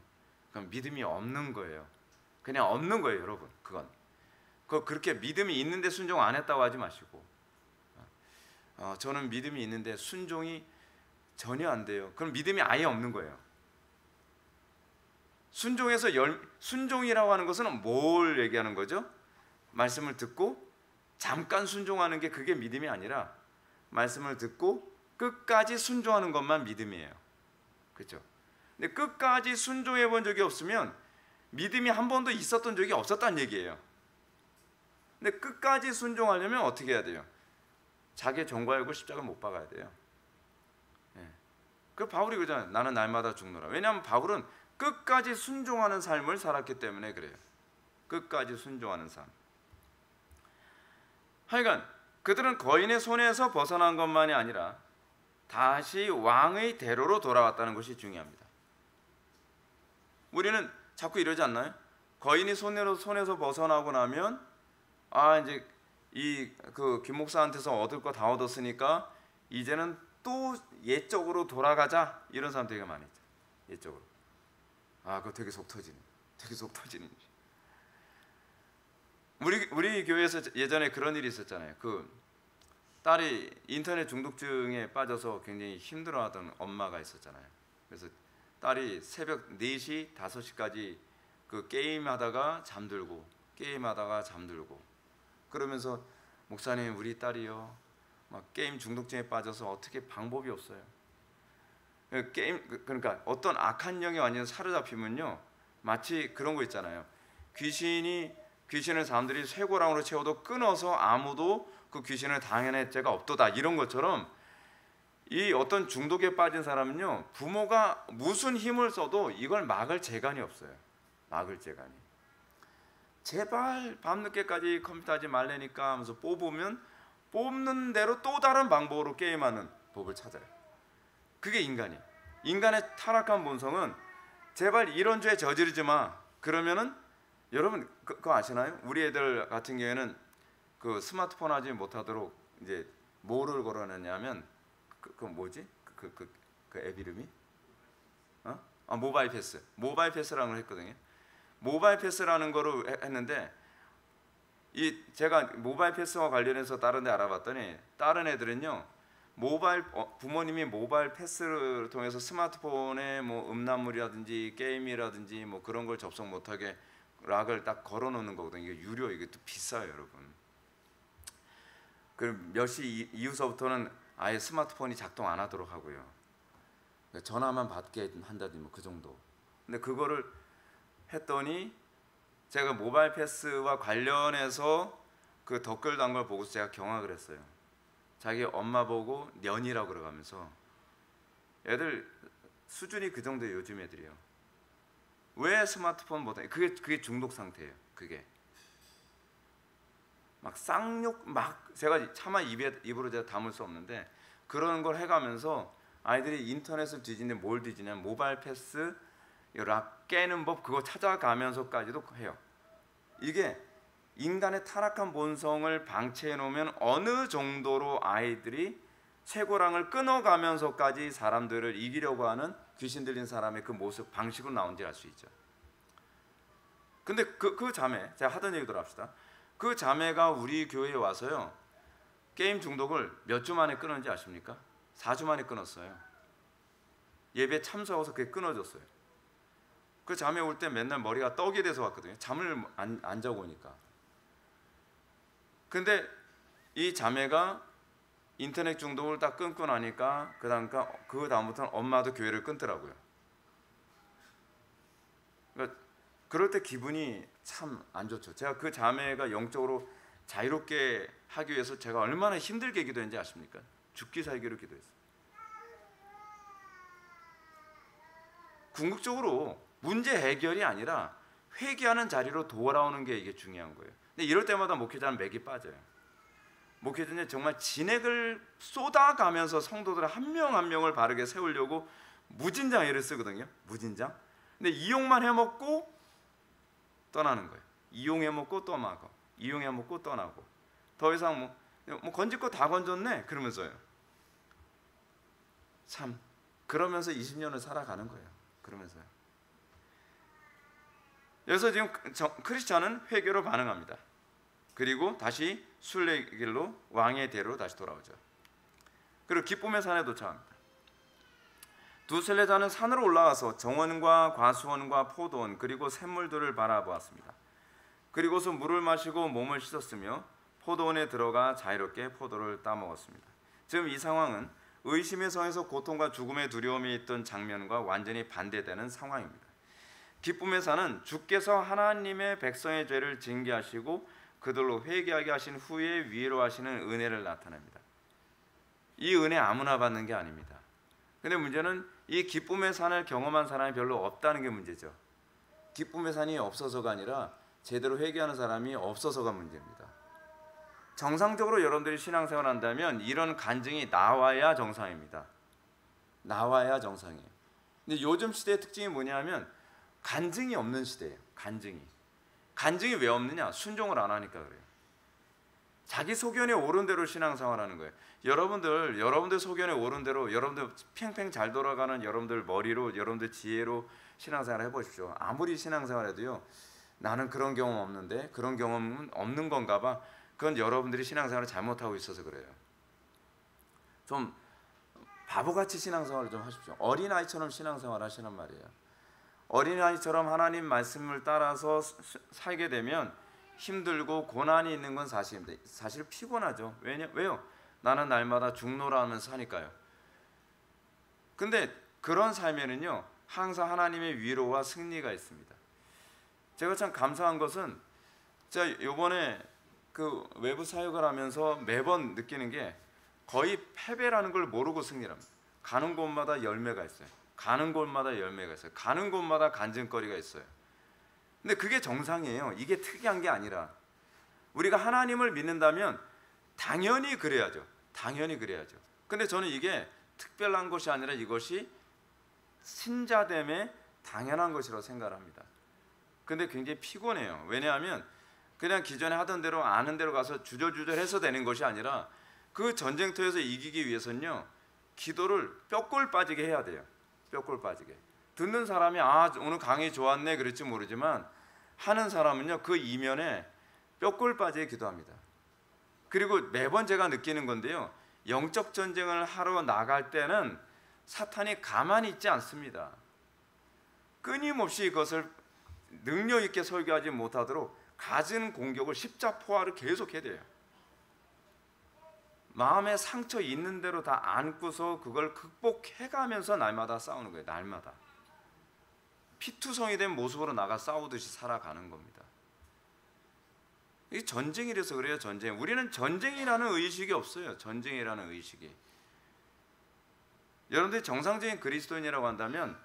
그건 믿음이 없는 거예요. 그냥 없는 거예요, 여러분. 그건 그렇게 믿음이 있는데 순종 안 했다고 하지 마시고, 저는 믿음이 있는데 순종이 전혀 안 돼요. 그럼 믿음이 아예 없는 거예요. 순종이라고 하는 것은 뭘 얘기하는 거죠? 말씀을 듣고 잠깐 순종하는 게 그게 믿음이 아니라 말씀을 듣고 끝까지 순종하는 것만 믿음이에요. 그렇죠? 근데 끝까지 순종해 본 적이 없으면 믿음이 한 번도 있었던 적이 없었다는 얘기예요. 근데 끝까지 순종하려면 어떻게 해야 돼요? 자기의 종과 알고 십자가를 못 박아야 돼요. 그 바울이 그러잖아요. 나는 날마다 죽노라. 왜냐하면 바울은 끝까지 순종하는 삶을 살았기 때문에 그래요. 끝까지 순종하는 삶. 하여간 그들은 거인의 손에서 벗어난 것만이 아니라 다시 왕의 대로로 돌아왔다는 것이 중요합니다. 우리는 자꾸 이러지 않나요? 거인이 손에서 벗어나고 나면 이제 그 김 목사한테서 얻을 거 다 얻었으니까 이제는 또 옛적으로 돌아가자, 이런 사람 되게 많이 있죠. 옛적으로. 그거 되게 속 터지는. 우리 교회에서 예전에 그런 일이 있었잖아요. 그 딸이 인터넷 중독증에 빠져서 굉장히 힘들어하던 엄마가 있었잖아요. 그래서 딸이 새벽 4시, 5시까지 그 게임하다가 잠들고 그러면서 목사님, 우리 딸이요 막 게임 중독증에 빠져서 어떻게 방법이 없어요. 그러니까 어떤 악한 영이 완전 사로잡히면요, 마치 그런 거 있잖아요. 귀신을 사람들이 쇠고랑으로 채워도 끊어서 아무도 그 귀신을 당해낼 죄가 없도다, 이런 것처럼 이 어떤 중독에 빠진 사람은요, 부모가 무슨 힘을 써도 이걸 막을 재간이 없어요. 막을 재간이. 제발 밤늦게까지 컴퓨터 하지 말라니까 하면서 뽑으면 뽑는 대로 또 다른 방법으로 게임하는 법을 찾아요. 그게 인간의 타락한 본성은 제발 이런 죄 저지르지 마. 그러면은 여러분 그거 아시나요? 우리 애들 같은 경우에는 그 스마트폰 하지 못하도록 이제 뭐를 걸어놨냐면 그 뭐지? 그 앱 이름이? 모바일 패스라는 걸 했거든요. 모바일 패스라는 거를 했는데 제가 모바일 패스와 관련해서 다른 데 알아봤더니 다른 애들은요, 부모님이 모바일 패스를 통해서 스마트폰에 뭐 음란물이라든지 게임이라든지 뭐 그런 걸 접속 못하게 락을 딱 걸어놓는 거거든요. 이게 유료, 이게 또 비싸요, 여러분. 그 몇 시 이후서부터는 아예 스마트폰이 작동 안 하도록 하고요. 전화만 받게 한다든지 뭐 그 정도. 근데 그거를 했더니 제가 모바일 패스와 관련해서 그 댓글 단 걸 보고서 제가 경악을 했어요. 자기 엄마 보고 년이라고 그러가면서, 애들 수준이 그 정도예요, 요즘 애들이요. 왜 스마트폰 못해? 그게 중독 상태예요. 그게 막 쌍욕 제가 차마 입으로 제가 담을 수 없는데 그런 걸 해가면서 아이들이 인터넷을 뒤지는데 뭘 뒤지냐면 모바일 패스, 락 깨는 법, 그거 찾아가면서까지도 해요. 이게 인간의 타락한 본성을 방치해 놓으면 어느 정도로 아이들이 쇠고랑을 끊어가면서까지 사람들을 이기려고 하는 귀신 들린 사람의 그 모습, 방식으로 나온지 알 수 있죠. 근데 그 자매, 제가 하던 얘기대로 합시다. 그 자매가 우리 교회에 와서요, 게임 중독을 몇 주 만에 끊었는지 아십니까? 4주 만에 끊었어요. 예배 참석해서 그게 끊어졌어요. 그 자매 올 때 맨날 머리가 떡이 돼서 왔거든요. 잠을 안 자고 오니까. 근데 이 자매가 인터넷 중독을 딱 끊고 나니까 그 다음부터는 엄마도 교회를 끊더라고요. 그러니까 그럴 때 기분이 참 안 좋죠. 제가 그 자매가 영적으로 자유롭게 하기 위해서 제가 얼마나 힘들게 기도했는지 아십니까? 죽기 살기로 기도했어요. 궁극적으로 문제 해결이 아니라 회개하는 자리로 돌아오는 게 이게 중요한 거예요. 근데 이럴 때마다 목회자는 맥이 빠져요. 목회자는 정말 진액을 쏟아가면서 성도들 한 명 한 명을 바르게 세우려고 무진장 애를 쓰거든요. 무진장. 근데 이용만 해먹고 떠나는 거예요. 이용해먹고 떠나고, 이용해먹고 떠나고. 더 이상 뭐 건질 거 다 건졌네 그러면서요. 참 그러면서 20년을 살아가는 거예요. 그러면서요. 여기서 지금 크리스찬은 회개로 반응합니다. 그리고 다시 순례의 길로 왕의 대로 다시 돌아오죠. 그리고 기쁨의 산에 도착합니다. 두 순례자는 산으로 올라가서 정원과 과수원과 포도원 그리고 샘물들을 바라보았습니다. 그리고서 물을 마시고 몸을 씻었으며 포도원에 들어가 자유롭게 포도를 따먹었습니다. 지금 이 상황은 의심의 성에서 고통과 죽음의 두려움이 있던 장면과 완전히 반대되는 상황입니다. 기쁨의 산은 주께서 하나님의 백성의 죄를 징계하시고 그들로 회개하게 하신 후에 위로하시는 은혜를 나타냅니다. 이 은혜 아무나 받는 게 아닙니다. 근데 문제는 이 기쁨의 산을 경험한 사람이 별로 없다는 게 문제죠. 기쁨의 산이 없어서가 아니라 제대로 회개하는 사람이 없어서가 문제입니다. 정상적으로 여러분들이 신앙생활 한다면 이런 간증이 나와야 정상입니다. 나와야 정상이에요. 근데 요즘 시대의 특징이 뭐냐면 간증이 없는 시대예요. 간증이 왜 없느냐? 순종을 안 하니까 그래요. 자기 소견에 오른 대로 신앙생활하는 거예요. 여러분들 소견에 오른 대로 여러분들 팽팽 잘 돌아가는 여러분들 머리로 여러분들 지혜로 신앙생활 해보십시오. 아무리 신앙생활해도요. 나는 그런 경험 없는데 그런 경험은 없는 건가 봐. 그건 여러분들이 신앙생활을 잘못하고 있어서 그래요. 좀 바보같이 신앙생활을 좀 하십시오. 어린아이처럼 신앙생활 하시란 말이에요. 어린아이처럼 하나님 말씀을 따라서 살게 되면 힘들고 고난이 있는 건 사실입니다. 사실 피곤하죠. 왜요? 나는 날마다 죽노라 하면서 사니까요. 근데 그런 삶에는요 항상 하나님의 위로와 승리가 있습니다. 제가 참 감사한 것은 제가 이번에 그 외부 사역을 하면서 매번 느끼는 게 거의 패배라는 걸 모르고 승리를 합니다. 가는 곳마다 열매가 있어요. 가는 곳마다 간증거리가 있어요. 근데 그게 정상이에요. 이게 특이한 게 아니라 우리가 하나님을 믿는다면 당연히 그래야죠. 근데 저는 이게 특별한 것이 아니라 이것이 신자됨의 당연한 것이라고 생각을 합니다. 근데 굉장히 피곤해요. 왜냐하면 그냥 기존에 하던 대로 아는 대로 가서 주저주저해서 되는 것이 아니라 그 전쟁터에서 이기기 위해서는요 기도를 뼈골 빠지게 해야 돼요. 뼈골 빠지게. 듣는 사람이 오늘 강의 좋았네 그럴지 모르지만 하는 사람은요 그 이면에 뼈골 빠지게 기도합니다. 그리고 매번 제가 느끼는 건데요 영적 전쟁을 하러 나갈 때는 사탄이 가만히 있지 않습니다. 끊임없이 이것을 능력 있게 설교하지 못하도록 갖은 공격을 십자포화를 계속 해야 돼요. 마음에 상처 있는 대로 다 안고서 그걸 극복해가면서 날마다 싸우는 거예요. 날마다 피투성이 된 모습으로 나가 싸우듯이 살아가는 겁니다. 이게 전쟁이라서 그래요. 전쟁. 우리는 전쟁이라는 의식이 없어요. 전쟁이라는 의식이. 여러분들이 정상적인 그리스도인이라고 한다면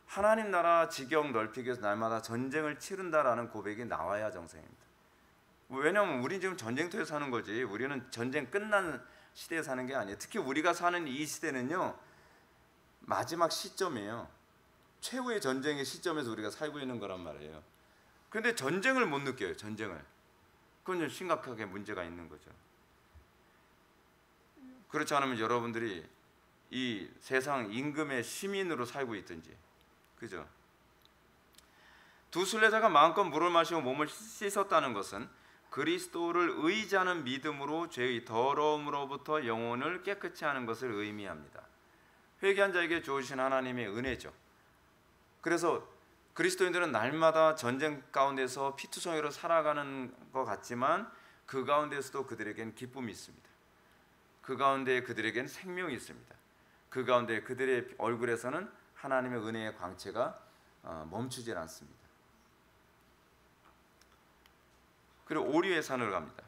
하나님 나라 지경 넓히기 위해서 날마다 전쟁을 치른다라는 고백이 나와야 정상입니다. 왜냐하면 우리 지금 전쟁터에 사는 거지 우리는 전쟁 끝난 시대에 사는 게 아니에요. 특히 우리가 사는 이 시대는요 마지막 시점이에요. 최후의 전쟁의 시점에서 우리가 살고 있는 거란 말이에요. 그런데 전쟁을 못 느껴요. 그건 좀 심각하게 문제가 있는 거죠. 그렇지 않으면 여러분들이 이 세상 임금의 시민으로 살고 있든지 그죠? 두 순례자가 마음껏 물을 마시고 몸을 씻었다는 것은 그리스도를 의지하는 믿음으로 죄의 더러움으로부터 영혼을 깨끗이 하는 것을 의미합니다. 회개한 자에게 주어진 하나님의 은혜죠. 그래서 그리스도인들은 날마다 전쟁 가운데서 피투성이로 살아가는 것 같지만 그 가운데서도 그들에겐 기쁨이 있습니다. 그 가운데 그들에겐 생명이 있습니다. 그 가운데 그들의 얼굴에서는 하나님의 은혜의 광채가 멈추질 않습니다. 그리고 오리의 산으로 갑니다.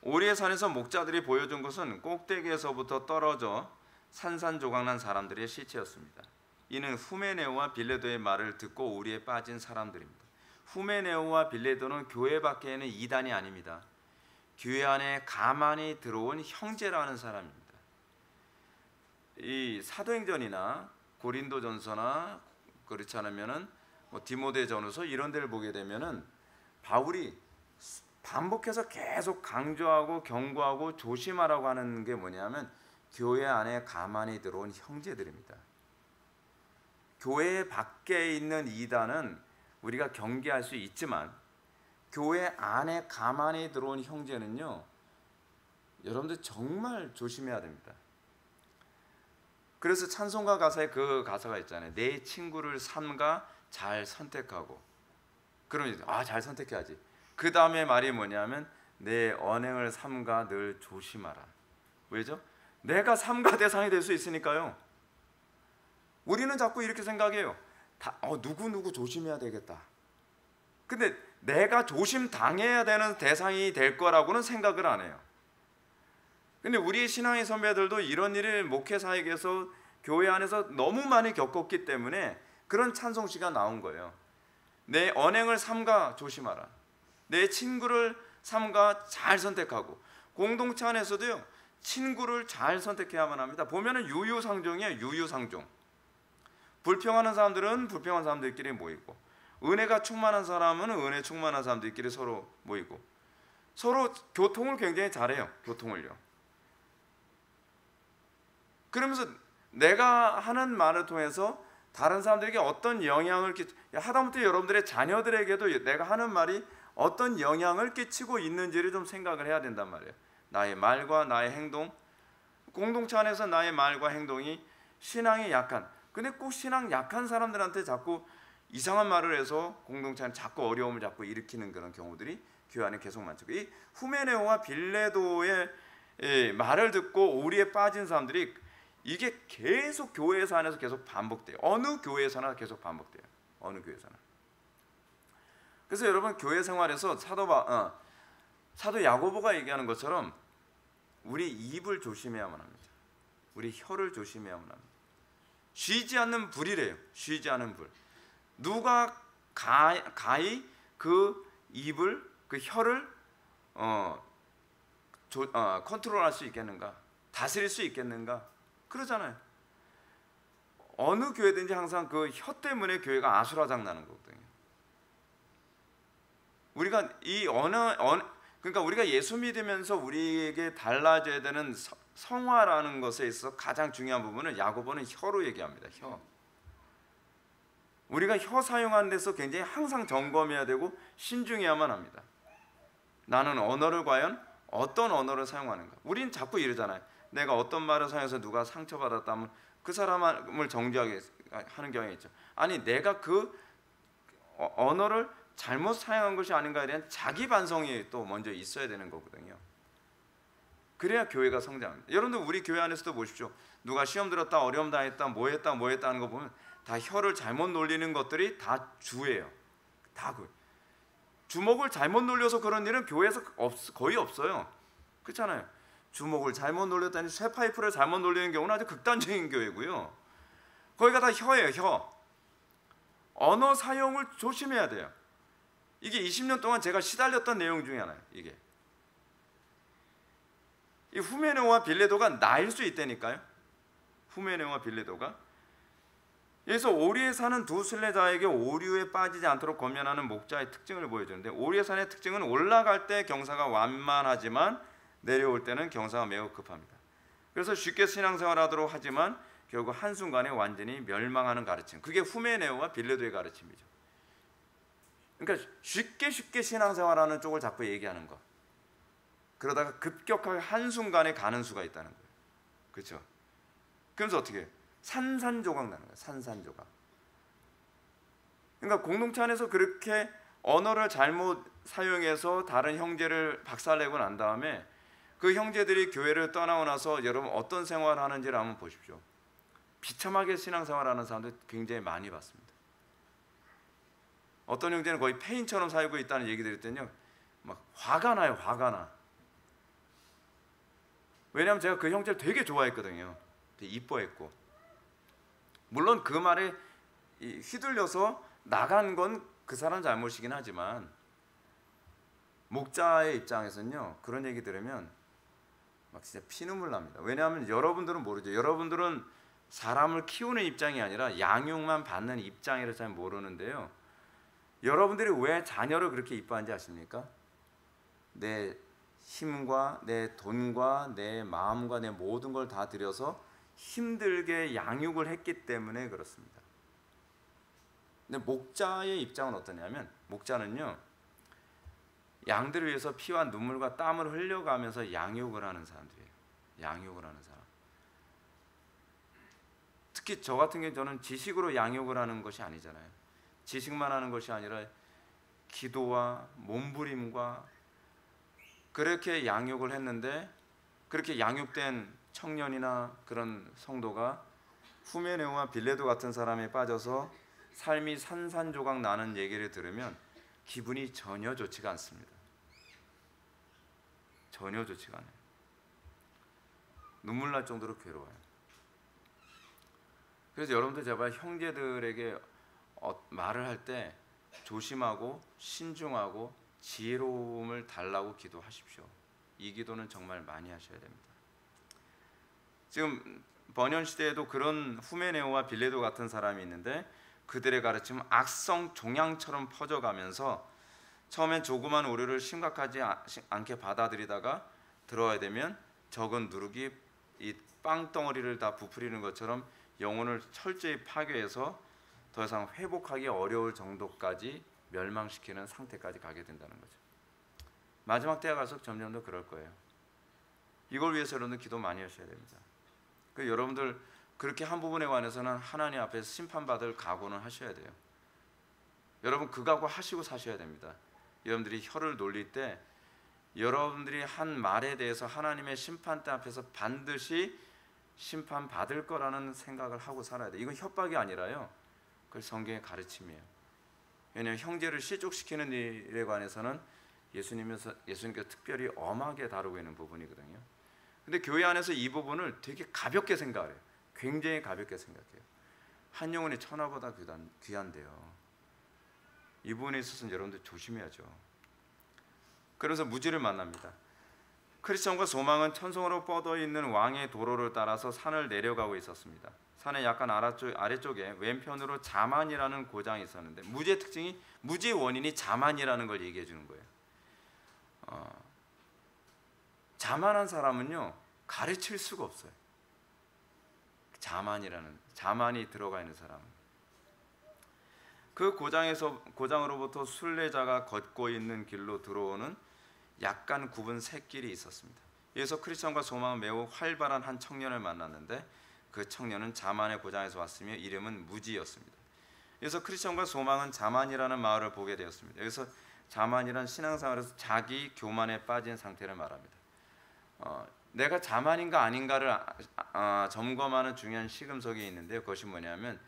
오리의 산에서 목자들이 보여준 것은 꼭대기에서부터 떨어져 산산조각난 사람들의 시체였습니다. 이는 후메네오와 빌레도의 말을 듣고 오리에 빠진 사람들입니다. 후메네오와 빌레도는 교회 밖에 있는 이단이 아닙니다. 교회 안에 가만히 들어온 형제라는 사람입니다. 이 사도행전이나 고린도전서나 그렇지 않으면은 디모데전서 이런 데를 보게 되면은 바울이 반복해서 계속 강조하고 경고하고 조심하라고 하는 게 뭐냐면 교회 안에 가만히 들어온 형제들입니다. 교회 밖에 있는 이단은 우리가 경계할 수 있지만 교회 안에 가만히 들어온 형제는요, 여러분들 정말 조심해야 됩니다. 그래서 찬송가 가사에 그 가사가 있잖아요. 내 친구를 삼가 잘 선택하고. 그러면 잘 선택해야지. 그 다음에 말이 뭐냐면 내 언행을 삼가 늘 조심하라. 왜죠? 내가 삼가 대상이 될 수 있으니까요. 우리는 자꾸 이렇게 생각해요. 누구 조심해야 되겠다. 근데 내가 조심 당해야 되는 대상이 될 거라고는 생각을 안 해요. 근데 우리 신앙의 선배들도 이런 일을 목회사역에서 교회 안에서 너무 많이 겪었기 때문에 그런 찬송시가 나온 거예요. 내 언행을 삼가 조심하라. 내 친구를 삼가 잘 선택하고. 공동체 안에서도요, 친구를 잘 선택해야만 합니다. 보면은 유유상종이에요. 유유상종. 불평하는 사람들은 불평한 사람들끼리 모이고, 은혜가 충만한 사람은 은혜 충만한 사람들끼리 서로 모이고, 서로 교통을 굉장히 잘해요. 교통을요. 그러면서 내가 하는 말을 통해서 다른 사람들에게 어떤 영향을 하다못해 여러분들의 자녀들에게도 내가 하는 말이 어떤 영향을 끼치고 있는지를 좀 생각을 해야 된단 말이에요. 나의 말과 나의 행동, 공동체 안에서 나의 말과 행동이 신앙이 약한, 근데 꼭 신앙 약한 사람들한테 자꾸 이상한 말을 해서 공동체 안에 자꾸 어려움을 자꾸 일으키는 그런 경우들이 교회 안에 계속 많죠. 이 후메네오와 빌레도의 말을 듣고 오리에 빠진 사람들이 이게 계속 교회에서 안에서 계속 반복돼요. 어느 교회에서나 계속 반복돼요. 어느 교회에서나. 그래서 여러분 교회 생활에서 사도 야고보가 얘기하는 것처럼 우리 입을 조심해야만 합니다. 우리 혀를 조심해야만 합니다. 쉬지 않는 불이래요. 쉬지 않는 불. 누가 가히 그 입을, 그 혀를 컨트롤할 수 있겠는가? 다스릴 수 있겠는가? 그러잖아요. 어느 교회든지 항상 그 혀 때문에 교회가 아수라장 나는 거거든요. 우리가 그러니까 우리가 예수 믿으면서 우리에게 달라져야 되는 성화라는 것에 있어서 가장 중요한 부분은 야고보는 혀로 얘기합니다. 혀. 우리가 혀 사용하는 데서 굉장히 항상 점검해야 되고 신중해야만 합니다. 나는 언어를 과연 어떤 언어를 사용하는가? 우린 자꾸 이러잖아요. 내가 어떤 말을 사용해서 누가 상처받았다면 그 사람을 정죄하게 하는 경향이 있죠. 아니 내가 그 언어를 잘못 사용한 것이 아닌가에 대한 자기 반성이 또 먼저 있어야 되는 거거든요. 그래야 교회가 성장합니다. 여러분들 우리 교회 안에서도 보십시오. 누가 시험 들었다, 어려움 당했다, 뭐 했다 하는 거 보면 다 혀를 잘못 놀리는 것들이 다 주예요. 다 주먹을 잘못 놀려서 그런 일은 교회에서 거의 없어요. 그렇잖아요. 주먹을 잘못 놀렸다니 쇠파이프를 잘못 놀리는 경우는 아주 극단적인 교회고요. 거기가 다 혀예요. 혀. 언어 사용을 조심해야 돼요. 이게 20년 동안 제가 시달렸던 내용 중에 하나예요. 이게 이 후메네오와 빌레도가 나일 수 있다니까요. 후메네오와 빌레도가 여기서 오리에 사는 두 순례자에게 오류에 빠지지 않도록 권면하는 목자의 특징을 보여주는데, 오리에 사는 특징은 올라갈 때 경사가 완만하지만 내려올 때는 경사가 매우 급합니다. 그래서 쉽게 신앙생활하도록 하지만 결국 한순간에 완전히 멸망하는 가르침, 그게 후메네오와 빌레도의 가르침이죠. 그러니까 쉽게 신앙생활하는 쪽을 자꾸 얘기하는 거, 그러다가 급격하게 한순간에 가는 수가 있다는 거예요. 그렇죠? 그러면서 어떻게 해요? 산산조각 나는 거예요. 산산조각. 그러니까 공동체 안에서 그렇게 언어를 잘못 사용해서 다른 형제를 박살내고 난 다음에 그 형제들이 교회를 떠나고 나서 여러분 어떤 생활을 하는지를 한번 보십시오. 비참하게 신앙생활하는 사람들 굉장히 많이 봤습니다. 어떤 형제는 거의 폐인처럼 살고 있다는 얘기 들을 때는요, 막 화가 나요. 화가 나. 왜냐하면 제가 그 형제를 되게 좋아했거든요. 되게 이뻐했고. 물론 그 말에 휘둘려서 나간 건 그 사람 잘못이긴 하지만 목자의 입장에서는요, 그런 얘기 들으면 막 진짜 피눈물 납니다. 왜냐하면 여러분들은 모르죠. 여러분들은 사람을 키우는 입장이 아니라 양육만 받는 입장이라 잘 모르는데요. 여러분들이 왜 자녀를 그렇게 이뻐하는지 아십니까? 내 힘과 내 돈과 내 마음과 내 모든 걸 다 들여서 힘들게 양육을 했기 때문에 그렇습니다. 근데 목자의 입장은 어떠냐면 목자는요 양들을 위해서 피와 눈물과 땀을 흘려가면서 양육을 하는 사람들이에요. 양육을 하는 사람. 특히 저 같은 경우는 저는 지식으로 양육을 하는 것이 아니잖아요. 지식만 하는 것이 아니라 기도와 몸부림과 그렇게 양육을 했는데 그렇게 양육된 청년이나 그런 성도가 후메네오와 빌레도 같은 사람에 빠져서 삶이 산산조각 나는 얘기를 들으면 기분이 전혀 좋지가 않습니다. 전혀 좋지가 않아요. 눈물 날 정도로 괴로워요. 그래서 여러분들 제발 형제들에게 말을 할 때 조심하고 신중하고 지혜로움을 달라고 기도하십시오. 이 기도는 정말 많이 하셔야 됩니다. 지금 번연 시대에도 그런 후메네오와 빌레도 같은 사람이 있는데 그들의 가르침은 악성 종양처럼 퍼져가면서 처음엔 조그만 오류를 심각하지 않게 받아들이다가 들어야 되면 적은 누룩이 이 빵덩어리를 다 부풀리는 것처럼 영혼을 철저히 파괴해서 더 이상 회복하기 어려울 정도까지 멸망시키는 상태까지 가게 된다는 거죠. 마지막 때가 갈수록 점점 더 그럴 거예요. 이걸 위해서 여러분들 기도 많이 하셔야 됩니다. 여러분들 그렇게 한 부분에 관해서는 하나님 앞에서 심판받을 각오는 하셔야 돼요. 여러분 그 각오 하시고 사셔야 됩니다. 여러분들이 혀를 놀릴 때 여러분들이 한 말에 대해서 하나님의 심판대 앞에서 반드시 심판받을 거라는 생각을 하고 살아야 돼요. 이건 협박이 아니라요. 그건 성경의 가르침이에요. 왜냐하면 형제를 실족시키는 일에 관해서는 예수님께서 특별히 엄하게 다루고 있는 부분이거든요. 근데 교회 안에서 이 부분을 되게 가볍게 생각해요. 굉장히 가볍게 생각해요. 한 영혼이 천하보다 귀한데요. 이 부분에 있어서는 여러분들 조심해야죠. 그래서 무지를 만납니다. 크리스천과 소망은 천성으로 뻗어 있는 왕의 도로를 따라서 산을 내려가고 있었습니다. 산의 약간 아래쪽에 왼편으로 자만이라는 고장이 있었는데 무지의 특징이 무지의 원인이 자만이라는 걸 얘기해 주는 거예요. 자만한 사람은요 가르칠 수가 없어요. 자만이 들어가 있는 사람은 그 고장으로부터 순례자가 걷고 있는 길로 들어오는 약간 굽은 샛길이 있었습니다. 여기서 크리스천과 소망은 매우 활발한 한 청년을 만났는데 그 청년은 자만의 고장에서 왔으며 이름은 무지였습니다. 그래서 크리스천과 소망은 자만이라는 마을을 보게 되었습니다. 여기서 자만이란 신앙생활에서 자기 교만에 빠진 상태를 말합니다. 내가 자만인가 아닌가를 점검하는 중요한 시금석이 있는데요. 그것이 뭐냐면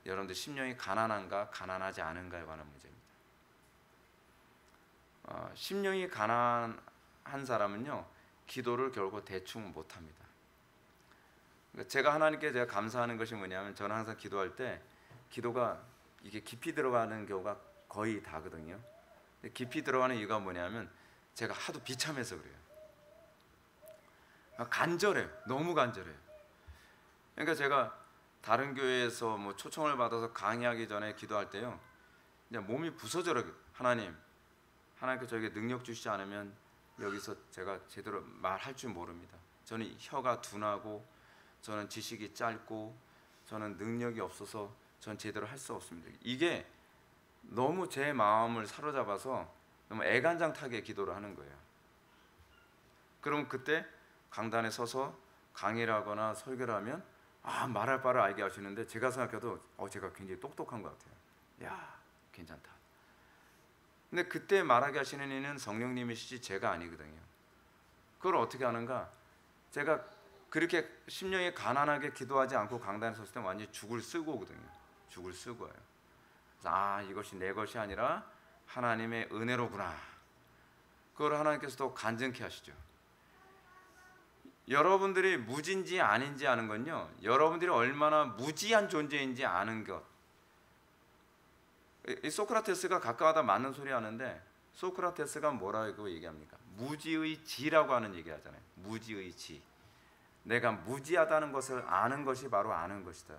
여러분들 심령이 가난한가 가난하지 않은가에 관한 문제입니다. 심령이 가난한 사람은요 기도를 결코 대충 못합니다. 제가 하나님께 감사하는 것이 뭐냐면 저는 항상 기도할 때 기도가 이게 깊이 들어가는 경우가 거의 다거든요. 깊이 들어가는 이유가 뭐냐면 제가 하도 비참해서 그래요. 간절해요. 너무 간절해요. 그러니까 제가 다른 교회에서 뭐 초청을 받아서 강의하기 전에 기도할 때요 그냥 몸이 부서져요. 하나님께 저에게 능력 주시지 않으면 여기서 제가 제대로 말할 줄 모릅니다. 저는 혀가 둔하고 저는 지식이 짧고 저는 능력이 없어서 전 제대로 할 수 없습니다. 이게 너무 제 마음을 사로잡아서 너무 애간장타게 기도를 하는 거예요. 그럼 그때 강단에 서서 강의를 하거나 설교를 하면 말할 바를 알게 하시는데 제가 생각해도 제가 굉장히 똑똑한 것 같아요. 야 괜찮다. 근데 그때 말하게 하시는 이는 성령님이시지 제가 아니거든요. 그걸 어떻게 하는가? 제가 그렇게 심령이 가난하게 기도하지 않고 강단에 섰을 때 완전히 죽을 쓰고 오거든요. 죽을 쓰고 와요. 그래서 이것이 내 것이 아니라 하나님의 은혜로구나. 그걸 하나님께서도 간증케 하시죠. 여러분들이 무지인지 아닌지 아는 건요 여러분들이 얼마나 무지한 존재인지 아는 것. 이 소크라테스가 가까워다 맞는 소리 하는데 소크라테스가 뭐라고 얘기합니까? 무지의 지라고 하는 얘기 하잖아요. 무지의 지. 내가 무지하다는 것을 아는 것이 바로 아는 것이다.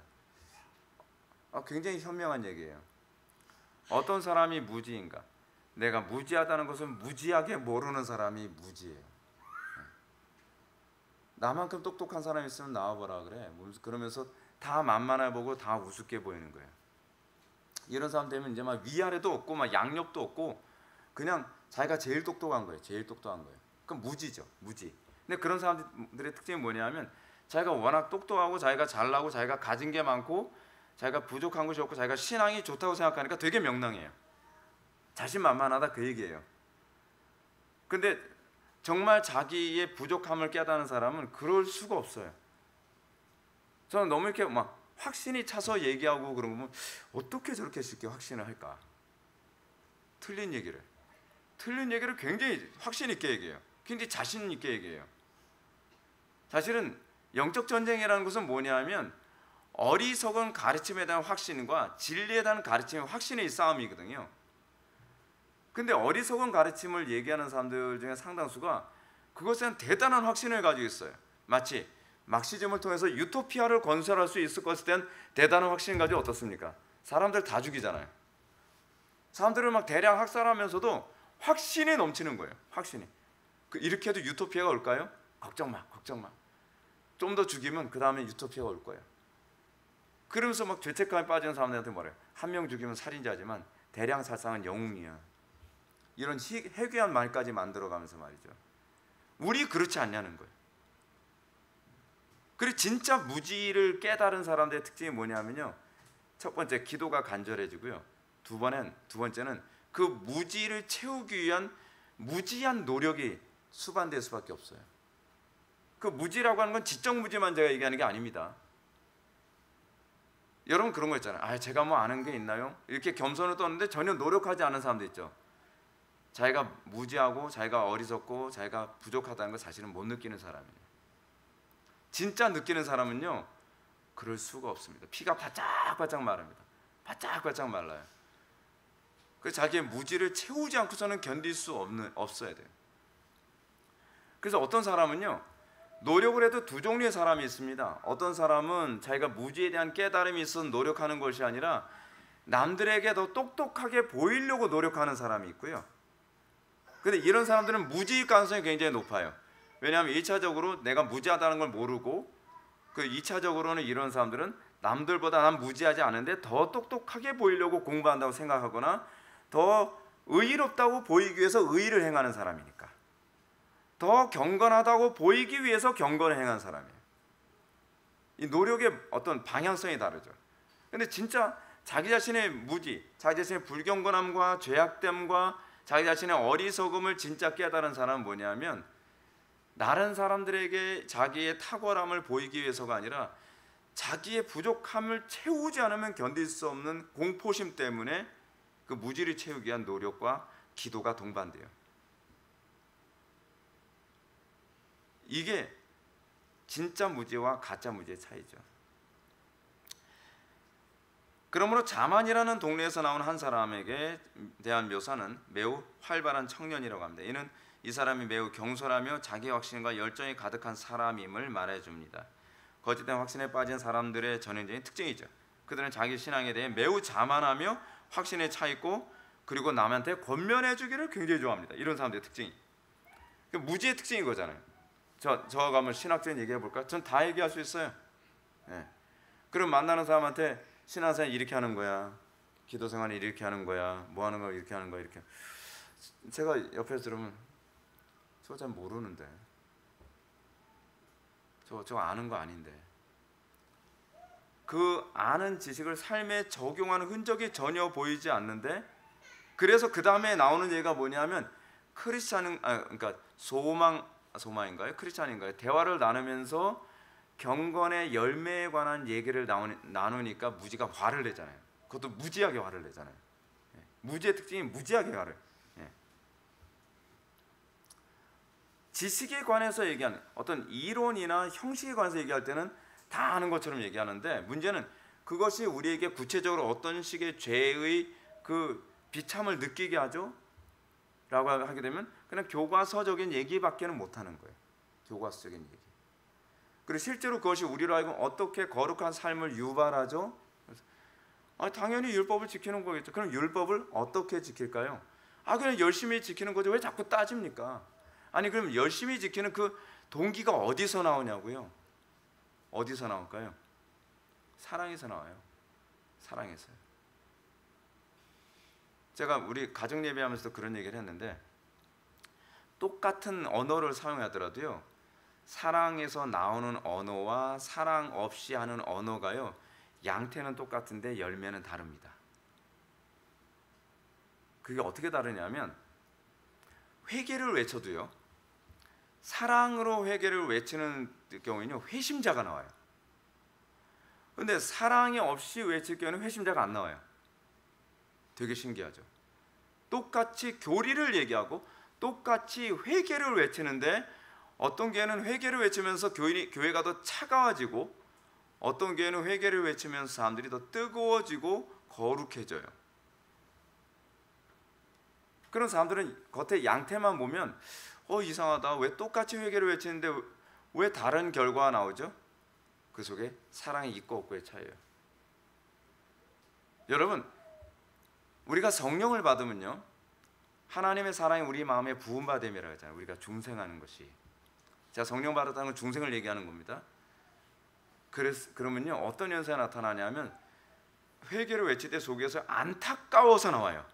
굉장히 현명한 얘기예요. 어떤 사람이 무지인가? 내가 무지하다는 것을 무지하게 모르는 사람이 무지예요. 나만큼 똑똑한 사람이 있으면 나와보라 그래. 그러면서 다 만만해 보고 다 우습게 보이는 거예요. 이런 사람 되면 이제 막 위아래도 없고 막 양옆도 없고 그냥 자기가 제일 똑똑한 거예요. 제일 똑똑한 거예요. 그럼 무지죠. 무지. 근데 그런 사람들의 특징이 뭐냐면 자기가 워낙 똑똑하고 자기가 잘나고 자기가 가진 게 많고 자기가 부족한 것이 없고 자기가 신앙이 좋다고 생각하니까 되게 명랑해요. 자신만만하다 그 얘기예요. 근데 정말 자기의 부족함을 깨닫는 사람은 그럴 수가 없어요. 저는 너무 이렇게 막 확신이 차서 얘기하고 그런 거 보면 어떻게 저렇게 쉽게 확신을 할까? 틀린 얘기를 굉장히 확신 있게 얘기해요. 굉장히 자신 있게 얘기해요. 사실은 영적 전쟁이라는 것은 뭐냐면 어리석은 가르침에 대한 확신과 진리에 대한 가르침의 확신의 싸움이거든요. 근데 어리석은 가르침을 얘기하는 사람들 중에 상당수가 그것에 대한 대단한 확신을 가지고 있어요. 마치 막시즘을 통해서 유토피아를 건설할 수 있을 것에 대한 대단한 확신을 가지고 어떻습니까? 사람들 다 죽이잖아요. 사람들을 막 대량 학살하면서도 확신이 넘치는 거예요. 확신이. 이렇게 해도 유토피아가 올까요? 걱정 마, 걱정 마. 좀 더 죽이면 그 다음에 유토피아가 올 거예요. 그러면서 막 죄책감에 빠지는 사람들한테 뭐래요? 한 명 죽이면 살인자지만 대량 살상은 영웅이야. 이런 해괴한 말까지 만들어가면서 말이죠. 우리 그렇지 않냐는 거예요. 그리고 진짜 무지를 깨달은 사람들의 특징이 뭐냐면요. 첫 번째, 기도가 간절해지고요. 두 번째는 그 무지를 채우기 위한 무지한 노력이 수반될 수밖에 없어요. 그 무지라고 하는 건 지적 무지만 제가 얘기하는 게 아닙니다. 여러분 그런 거 있잖아요. 아, 제가 뭐 아는 게 있나요? 이렇게 겸손을 떴는데 전혀 노력하지 않은 사람도 있죠. 자기가 무지하고 자기가 어리석고 자기가 부족하다는 걸 사실은 못 느끼는 사람이에요. 진짜 느끼는 사람은요, 그럴 수가 없습니다. 피가 바짝바짝 마릅니다. 바짝바짝 말라요. 그래서 자기의 무지를 채우지 않고서는 견딜 수 없어야 돼요. 그래서 어떤 사람은요, 노력을 해도 두 종류의 사람이 있습니다. 어떤 사람은 자기가 무지에 대한 깨달음이 있어서 노력하는 것이 아니라 남들에게 더 똑똑하게 보이려고 노력하는 사람이 있고요. 근데 이런 사람들은 무지일 가능성이 굉장히 높아요. 왜냐하면 1차적으로 내가 무지하다는 걸 모르고, 그 2차적으로는 이런 사람들은 남들보다 난 무지하지 않은데 더 똑똑하게 보이려고 공부한다고 생각하거나 더 의롭다고 보이기 위해서 의를 행하는 사람이니까, 더 경건하다고 보이기 위해서 경건을 행한 사람이에요. 이 노력의 어떤 방향성이 다르죠. 근데 진짜 자기 자신의 무지, 자기 자신의 불경건함과 죄악됨과 자기 자신의 어리석음을 진짜 깨달은 사람은 뭐냐면, 다른 사람들에게 자기의 탁월함을 보이기 위해서가 아니라 자기의 부족함을 채우지 않으면 견딜 수 없는 공포심 때문에 그 무지를 채우기 위한 노력과 기도가 동반돼요. 이게 진짜 무지와 가짜 무지의 차이죠. 그러므로 자만이라는 동네에서 나온 한 사람에게 대한 묘사는 매우 활발한 청년이라고 합니다. 이는 이 사람이 매우 경솔하며 자기 확신과 열정이 가득한 사람임을 말해줍니다. 거짓된 확신에 빠진 사람들의 전형적인 특징이죠. 그들은 자기 신앙에 대해 매우 자만하며 확신에 차 있고, 그리고 남한테 권면해 주기를 굉장히 좋아합니다. 이런 사람들의 특징이. 무지의 특징인 거잖아요. 저하고 한번 신학적인 얘기해 볼까? 전 다 얘기할 수 있어요. 네. 그럼 만나는 사람한테 신앙생활 이렇게 하는 거야, 기도생활 이렇게 하는 거야, 뭐 하는 거 이렇게 하는 거야, 이렇게. 제가 옆에서 들으면 저 잘 모르는데, 저 아는 거 아닌데. 그 아는 지식을 삶에 적용하는 흔적이 전혀 보이지 않는데, 그래서 그 다음에 나오는 얘기가 뭐냐면 그러니까 소망인가요? 크리스찬인가요? 대화를 나누면서 경건의 열매에 관한 얘기를 나누니까 무지가 화를 내잖아요. 그것도 무지하게 화를 내잖아요. 무지의 특징이 무지하게 화를. 지식에 관해서 얘기하는 어떤 이론이나 형식에 관해서 얘기할 때는 다 아는 것처럼 얘기하는데, 문제는 그것이 우리에게 구체적으로 어떤 식의 죄의 그 비참을 느끼게 하죠? 라고 하게 되면 그냥 교과서적인 얘기밖에는 못하는 거예요. 교과서적인 얘기. 그리고 실제로 그것이 우리로 하여금 어떻게 거룩한 삶을 유발하죠? 당연히 율법을 지키는 거겠죠. 그럼 율법을 어떻게 지킬까요? 그냥 열심히 지키는 거죠. 왜 자꾸 따집니까? 아니, 그럼 열심히 지키는 그 동기가 어디서 나오냐고요? 어디서 나올까요? 사랑에서 나와요. 사랑에서요. 제가 우리 가정 예배하면서도 그런 얘기를 했는데, 똑같은 언어를 사용하더라도요, 사랑에서 나오는 언어와 사랑 없이 하는 언어가요, 양태는 똑같은데 열매는 다릅니다. 그게 어떻게 다르냐면, 회개를 외쳐도요, 사랑으로 회개를 외치는 경우에는 회심자가 나와요. 근데 사랑이 없이 외칠 경우에는 회심자가 안 나와요. 되게 신기하죠. 똑같이 교리를 얘기하고 똑같이 회개를 외치는데, 어떤 교회는 회개를 외치면서 교회가 더 차가워지고, 어떤 교회는 회개를 외치면서 사람들이 더 뜨거워지고 거룩해져요. 그런 사람들은 겉에 양태만 보면 이상하다, 왜 똑같이 회개를 외치는데 왜 다른 결과가 나오죠? 그 속에 사랑이 있고 없고의 차이예요. 여러분, 우리가 성령을 받으면요, 하나님의 사랑이 우리 마음에 부음받음이라고 하잖아요. 우리가 중생하는 것이. 자, 성령 받았다는 건 중생을 얘기하는 겁니다. 그러면요, 어떤 현상이 나타나냐면, 회개를 외칠 때 속에서 안타까워서 나와요.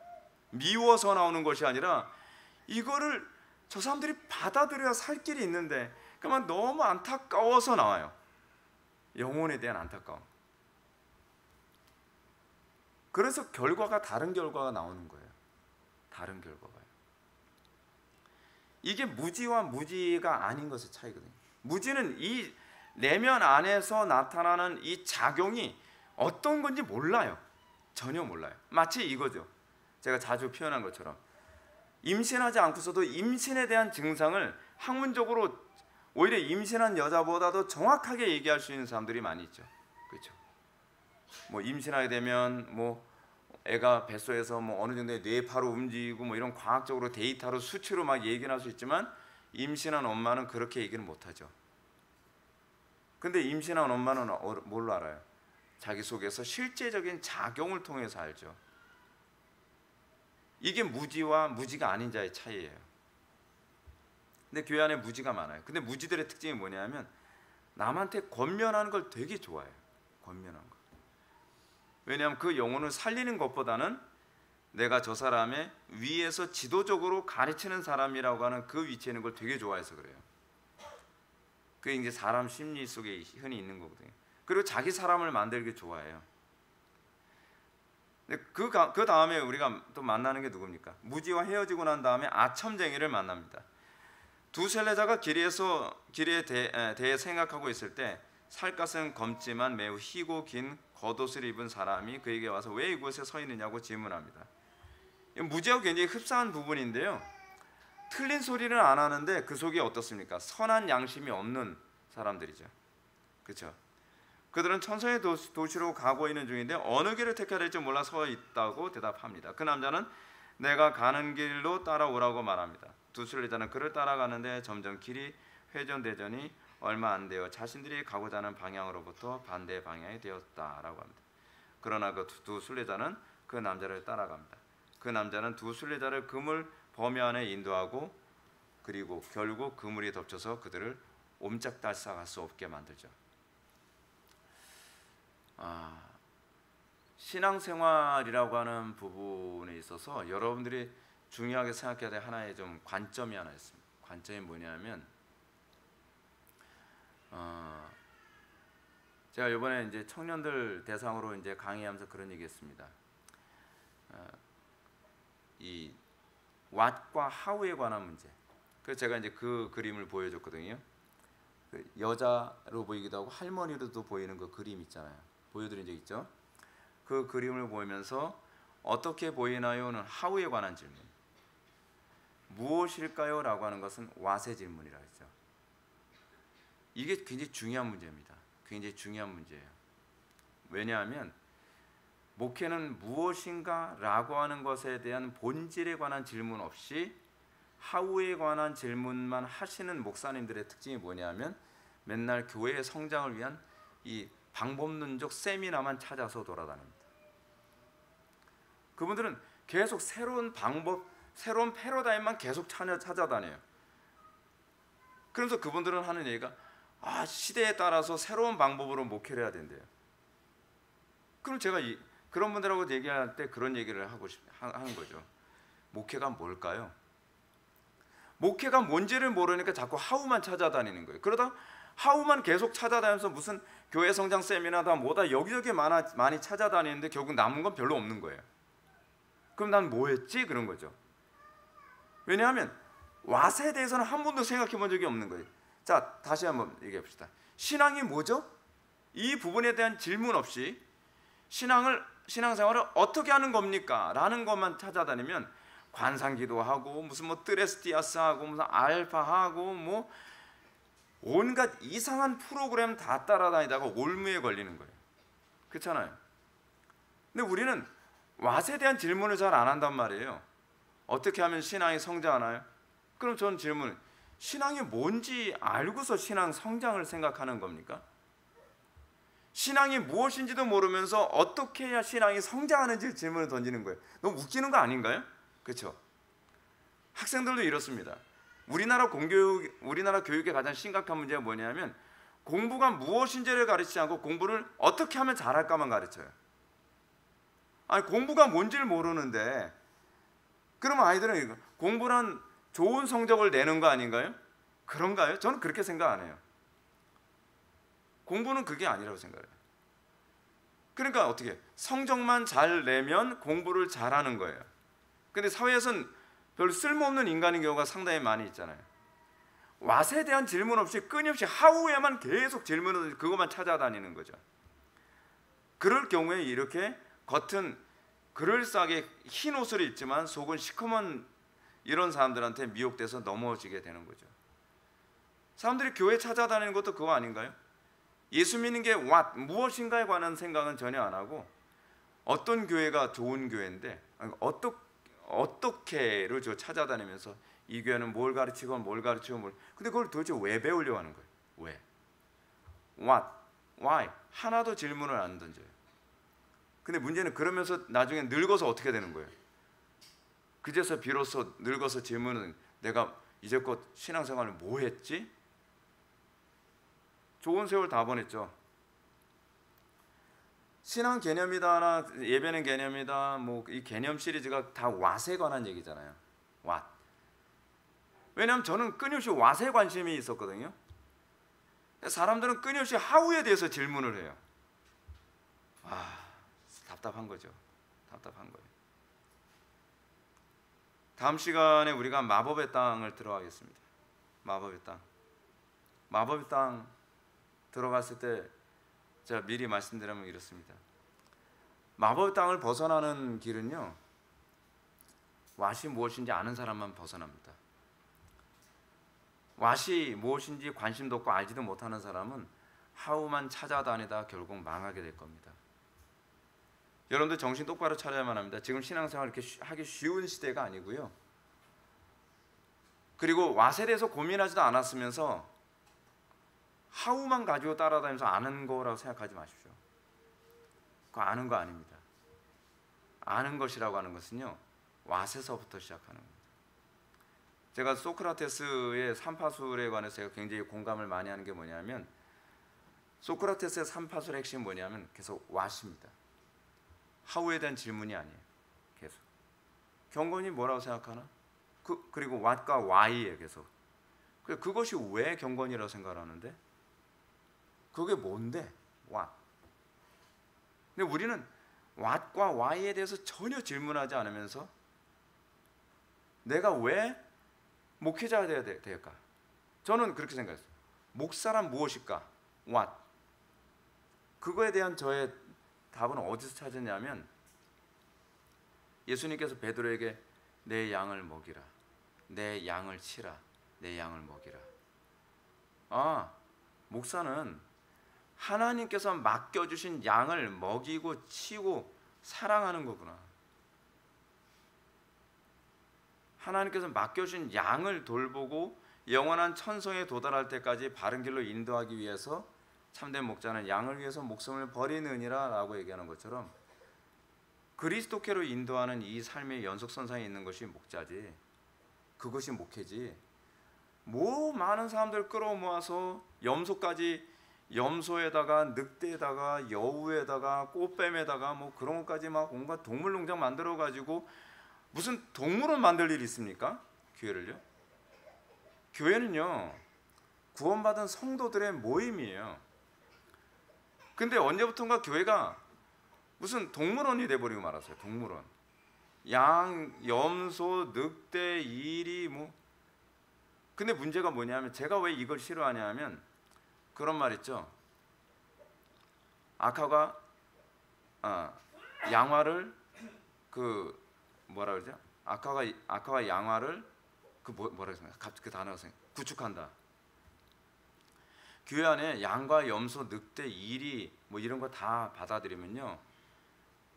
미워서 나오는 것이 아니라, 이거를 저 사람들이 받아들여야 살 길이 있는데 그만 너무 안타까워서 나와요. 영혼에 대한 안타까움. 그래서 결과가 다른 결과가 나오는 거예요. 다른 결과가요. 이게 무지와 무지가 아닌 것의 차이거든요. 무지는 이 내면 안에서 나타나는 이 작용이 어떤 건지 몰라요. 전혀 몰라요. 마치 이거죠. 제가 자주 표현한 것처럼, 임신하지 않고서도 임신에 대한 증상을 학문적으로 오히려 임신한 여자보다도 정확하게 얘기할 수 있는 사람들이 많이 있죠. 그렇죠? 뭐 임신하게 되면 뭐 애가 뱃속에서 뭐 어느 정도의 뇌파로 움직이고 뭐 이런 과학적으로 데이터로 수치로 막 얘기는 할 수 있지만, 임신한 엄마는 그렇게 얘기는 못 하죠. 근데 임신한 엄마는 뭘로 알아요? 자기 속에서 실제적인 작용을 통해서 알죠. 이게 무지와 무지가 아닌 자의 차이예요. 근데 교회 안에 무지가 많아요. 근데 무지들의 특징이 뭐냐면, 남한테 권면하는 걸 되게 좋아해요. 권면하는 거. 왜냐하면 그 영혼을 살리는 것보다는 내가 저 사람의 위에서 지도적으로 가르치는 사람이라고 하는 그 위치에 있는 걸 되게 좋아해서 그래요. 그게 이제 사람 심리 속에 흔히 있는 거거든요. 그리고 자기 사람을 만들기 좋아해요. 그 다음에 우리가 또 만나는 게 누굽니까? 무지와 헤어지고 난 다음에 아첨쟁이를 만납니다. 두 순례자가 길에 대해 생각하고 있을 때, 살갗은 검지만 매우 희고 긴 겉옷을 입은 사람이 그에게 와서 왜 이곳에 서 있느냐고 질문합니다. 무지하고 굉장히 흡사한 부분인데요, 틀린 소리는 안 하는데 그 속이 어떻습니까? 선한 양심이 없는 사람들이죠. 그렇죠? 그들은 천성의 도시로 가고 있는 중인데 어느 길을 택해야 될지 몰라 서 있다고 대답합니다. 그 남자는 내가 가는 길로 따라오라고 말합니다. 두 순례자는 그를 따라가는데 점점 길이 회전되더니 얼마 안 되어 자신들이 가고자 하는 방향으로부터 반대 방향이 되었다라고 합니다. 그러나 그 두 순례자는 그 남자를 따라갑니다. 그 남자는 두 순례자를 그물 범위 안에 인도하고, 그리고 결국 그물이 덮쳐서 그들을 옴짝달싹할 수 없게 만들죠. 신앙생활이라고 하는 부분에 있어서 여러분들이 중요하게 생각해야 될 하나의 좀 관점이 하나 있습니다. 관점이 뭐냐면, 제가 이번에 이제 청년들 대상으로 이제 강의하면서 그런 얘기했습니다. 이 왓과 하우에 관한 문제. 그래서 제가 이제 그 그림을 보여줬거든요. 그 여자로 보이기도 하고 할머니로도 보이는 그 그림 있잖아요. 보여드린 적 있죠? 그 그림을 보면서 어떻게 보이나요는 하우에 관한 질문, 무엇일까요? 라고 하는 것은 왓의 질문이라 했죠. 이게 굉장히 중요한 문제입니다. 굉장히 중요한 문제예요. 왜냐하면 목회는 무엇인가 라고 하는 것에 대한 본질에 관한 질문 없이 하우에 관한 질문만 하시는 목사님들의 특징이 뭐냐면, 맨날 교회의 성장을 위한 이 방법론적 세미나만 찾아서 돌아다닙니다. 그분들은 계속 새로운 방법, 새로운 패러다임만 계속 찾아다녀요. 그래서 그분들은 하는 얘기가, 시대에 따라서 새로운 방법으로 목회를 해야 된대요. 그럼 제가 그런 분들하고 얘기할 때 그런 얘기를 하는 거죠. 목회가 뭘까요? 목회가 뭔지를 모르니까 자꾸 하우만 찾아다니는 거예요. 그러다 하우만 계속 찾아다니면서 무슨 교회 성장 세미나다 뭐다 여기저기 많이 찾아다니는데 결국 남은 건 별로 없는 거예요. 그럼 난 뭐 했지? 그런 거죠. 왜냐하면 왓에 대해서는 한 번도 생각해 본 적이 없는 거예요. 자, 다시 한번 얘기해 봅시다. 신앙이 뭐죠? 이 부분에 대한 질문 없이 신앙생활을 어떻게 하는 겁니까? 라는 것만 찾아다니면 관상기도하고 무슨 뭐 뜨레스티아스하고 무슨 알파하고 뭐 온갖 이상한 프로그램 다 따라다니다가 올무에 걸리는 거예요. 그렇잖아요. 근데 우리는 왓에 대한 질문을 잘 안 한단 말이에요. 어떻게 하면 신앙이 성장하나요? 그럼 저는 질문, 신앙이 뭔지 알고서 신앙 성장을 생각하는 겁니까? 신앙이 무엇인지도 모르면서 어떻게 해야 신앙이 성장하는지 질문을 던지는 거예요. 너무 웃기는 거 아닌가요? 그렇죠? 학생들도 이렇습니다. 우리나라 교육의 가장 심각한 문제가 뭐냐면 공부가 무엇인지를 가르치지 않고 공부를 어떻게 하면 잘할까만 가르쳐요. 아니 공부가 뭔지를 모르는데 그러면 아이들은 공부란 좋은 성적을 내는 거 아닌가요? 그런가요? 저는 그렇게 생각 안 해요. 공부는 그게 아니라고 생각해요. 그러니까 어떻게 성적만 잘 내면 공부를 잘하는 거예요. 근데 사회에서는 별로 쓸모없는 인간인 경우가 상당히 많이 있잖아요. 왓에 대한 질문 없이 끊임없이 하우에만 계속 질문을 그것만 찾아다니는 거죠. 그럴 경우에 이렇게 겉은 그럴싸하게 흰 옷을 입지만 속은 시커먼 이런 사람들한테 미혹돼서 넘어지게 되는 거죠. 사람들이 교회 찾아다니는 것도 그거 아닌가요? 예수 믿는 게 무엇인가에 관한 생각은 전혀 안 하고 어떤 교회가 좋은 교회인데 어떻게를 찾아다니면서 이 교회는 뭘 가르치고 근데 그걸 도대체 왜 배우려고 하는 거예요? 왜? What? Why? 하나도 질문을 안 던져요. 근데 문제는 그러면서 나중에 늙어서 어떻게 되는 거예요? 그제서 비로소 늙어서 질문은 내가 이제껏 신앙생활을 뭐 했지? 좋은 세월 다 보냈죠. 신앙 개념이다나 예배는 개념이다 뭐 이 개념 시리즈가 다 왓에 관한 얘기잖아요. 왓. 왜냐하면 저는 끊임없이 왓에 관심이 있었거든요. 사람들은 끊임없이 하우에 대해서 질문을 해요. 답답한 거죠. 답답한 거예요. 다음 시간에 우리가 마법의 땅을 들어가겠습니다. 마법의 땅. 마법의 땅 들어갔을 때 제가 미리 말씀드리면 이렇습니다. 마법의 땅을 벗어나는 길은요, 왓이 무엇인지 아는 사람만 벗어납니다. 왓이 무엇인지 관심도 없고 알지도 못하는 사람은 하우만 찾아다니다 결국 망하게 될 겁니다. 여러분들 정신 똑바로 차려야만 합니다. 지금 신앙생활 이렇게 하기 쉬운 시대가 아니고요. 그리고 왓에 대해서 고민하지도 않았으면서 하우만 가지고 따라다니면서 아는 거라고 생각하지 마십시오. 그거 아는 거 아닙니다. 아는 것이라고 하는 것은요, 왓에서부터 시작하는 겁니다. 제가 소크라테스의 삼파술에 관해서 제가 굉장히 공감을 많이 하는 게 뭐냐면 소크라테스의 삼파술의 핵심이 뭐냐면 계속 왓입니다. 하우에 대한 질문이 아니에요. 계속. 경건이 뭐라고 생각하나? 그리고 what과 why예요. 계속. 그것이 왜 경건이라고 생각하는데? 그게 뭔데? what. 근데 우리는 what과 why에 대해서 전혀 질문하지 않으면서 내가 왜 목회자가 돼야 될까? 저는 그렇게 생각했어요. 목사란 무엇일까? what. 그거에 대한 저의 답은 어디서 찾았냐면 예수님께서 베드로에게 내 양을 먹이라, 내 양을 치라, 내 양을 먹이라. 목사는 하나님께서 맡겨주신 양을 먹이고 치고 사랑하는 거구나. 하나님께서 맡겨주신 양을 돌보고 영원한 천성에 도달할 때까지 바른 길로 인도하기 위해서 참된 목자는 양을 위해서 목숨을 버리느니라 라고 얘기하는 것처럼 그리스도께로 인도하는 이 삶의 연속선상에 있는 것이 목자지, 그것이 목회지. 뭐 많은 사람들 끌어모아서 염소까지 염소에다가 늑대에다가 여우에다가 꽃뱀에다가 뭐 그런 것까지 막 온갖 동물 농장 만들어 가지고 무슨 동물원 만들 일이 있습니까? 교회를요? 교회는요 구원받은 성도들의 모임이에요. 근데 언제부턴가 교회가 무슨 동물원이 돼버리고 말았어요. 동물원. 양, 염소, 늑대, 이리 뭐. 근데 문제가 뭐냐면 제가 왜 이걸 싫어하냐면 그런 말 있죠. 아카가 양화를 그 뭐라 그러죠? 아카가 양화를 그 뭐라 그러죠? 그 단어가 구축한다. 교회 안에 양과 염소, 늑대, 이리 뭐 이런 거 다 받아들이면요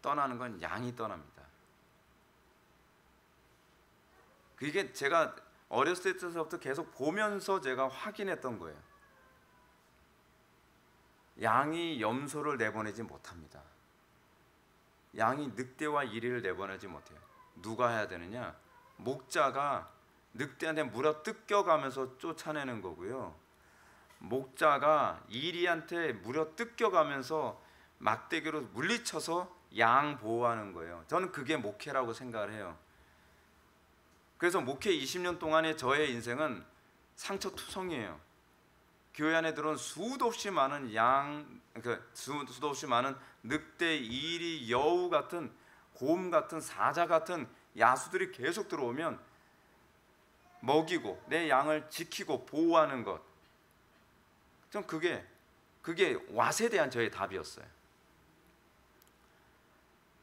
떠나는 건 양이 떠납니다. 그게 제가 어렸을 때부터 계속 보면서 제가 확인했던 거예요. 양이 염소를 내보내지 못합니다. 양이 늑대와 이리를 내보내지 못해요. 누가 해야 되느냐? 목자가 늑대한테 물어 뜯겨가면서 쫓아내는 거고요. 목자가 이리한테 물어 뜯겨가면서 막대기로 물리쳐서 양 보호하는 거예요. 저는 그게 목회라고 생각을 해요. 그래서 목회 20년 동안의 저의 인생은 상처투성이에요. 교회 안에 들어온 수도 없이 많은 수도 없이 많은 늑대, 이리, 여우 같은 곰 같은 사자 같은 야수들이 계속 들어오면 먹이고 내 양을 지키고 보호하는 것. 전 그게 왓에 대한 저의 답이었어요.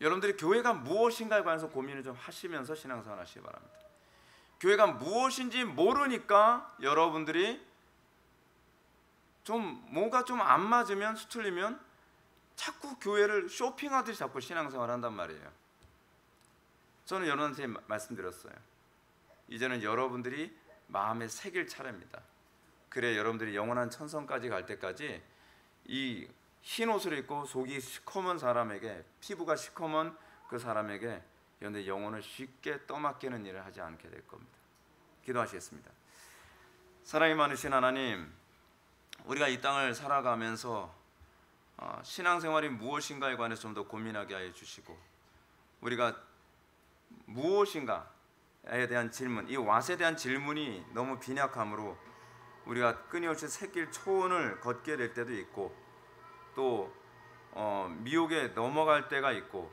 여러분들이 교회가 무엇인가에 관해서 고민을 좀 하시면서 신앙생활 하시기 바랍니다. 교회가 무엇인지 모르니까 여러분들이 좀 뭔가 좀 안 맞으면 수틀리면 자꾸 교회를 쇼핑하듯이 자꾸 신앙생활을 한단 말이에요. 저는 여러분한테 말씀드렸어요. 이제는 여러분들이 마음에 새길 차례입니다. 그래 여러분들이 영원한 천성까지 갈 때까지 이 흰 옷을 입고 속이 시커먼 사람에게 피부가 시커먼 그 사람에게 여러분들 영혼을 쉽게 떠맡기는 일을 하지 않게 될 겁니다. 기도하시겠습니다. 사랑이 많으신 하나님, 우리가 이 땅을 살아가면서 신앙생활이 무엇인가에 관해서 좀 더 고민하게 하여 주시고 우리가 무엇인가에 대한 질문, 이 왓에 대한 질문이 너무 빈약함으로 우리가 끊임없이 새길 초원을 걷게 될 때도 있고 또 미혹에 넘어갈 때가 있고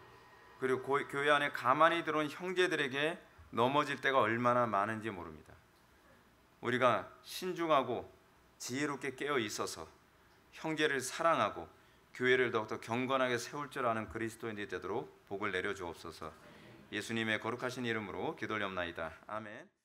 그리고 교회 안에 가만히 들어온 형제들에게 넘어질 때가 얼마나 많은지 모릅니다. 우리가 신중하고 지혜롭게 깨어 있어서 형제를 사랑하고 교회를 더욱더 경건하게 세울 줄 아는 그리스도인이 되도록 복을 내려 주옵소서. 예수님의 거룩하신 이름으로 기도하옵나이다. 아멘.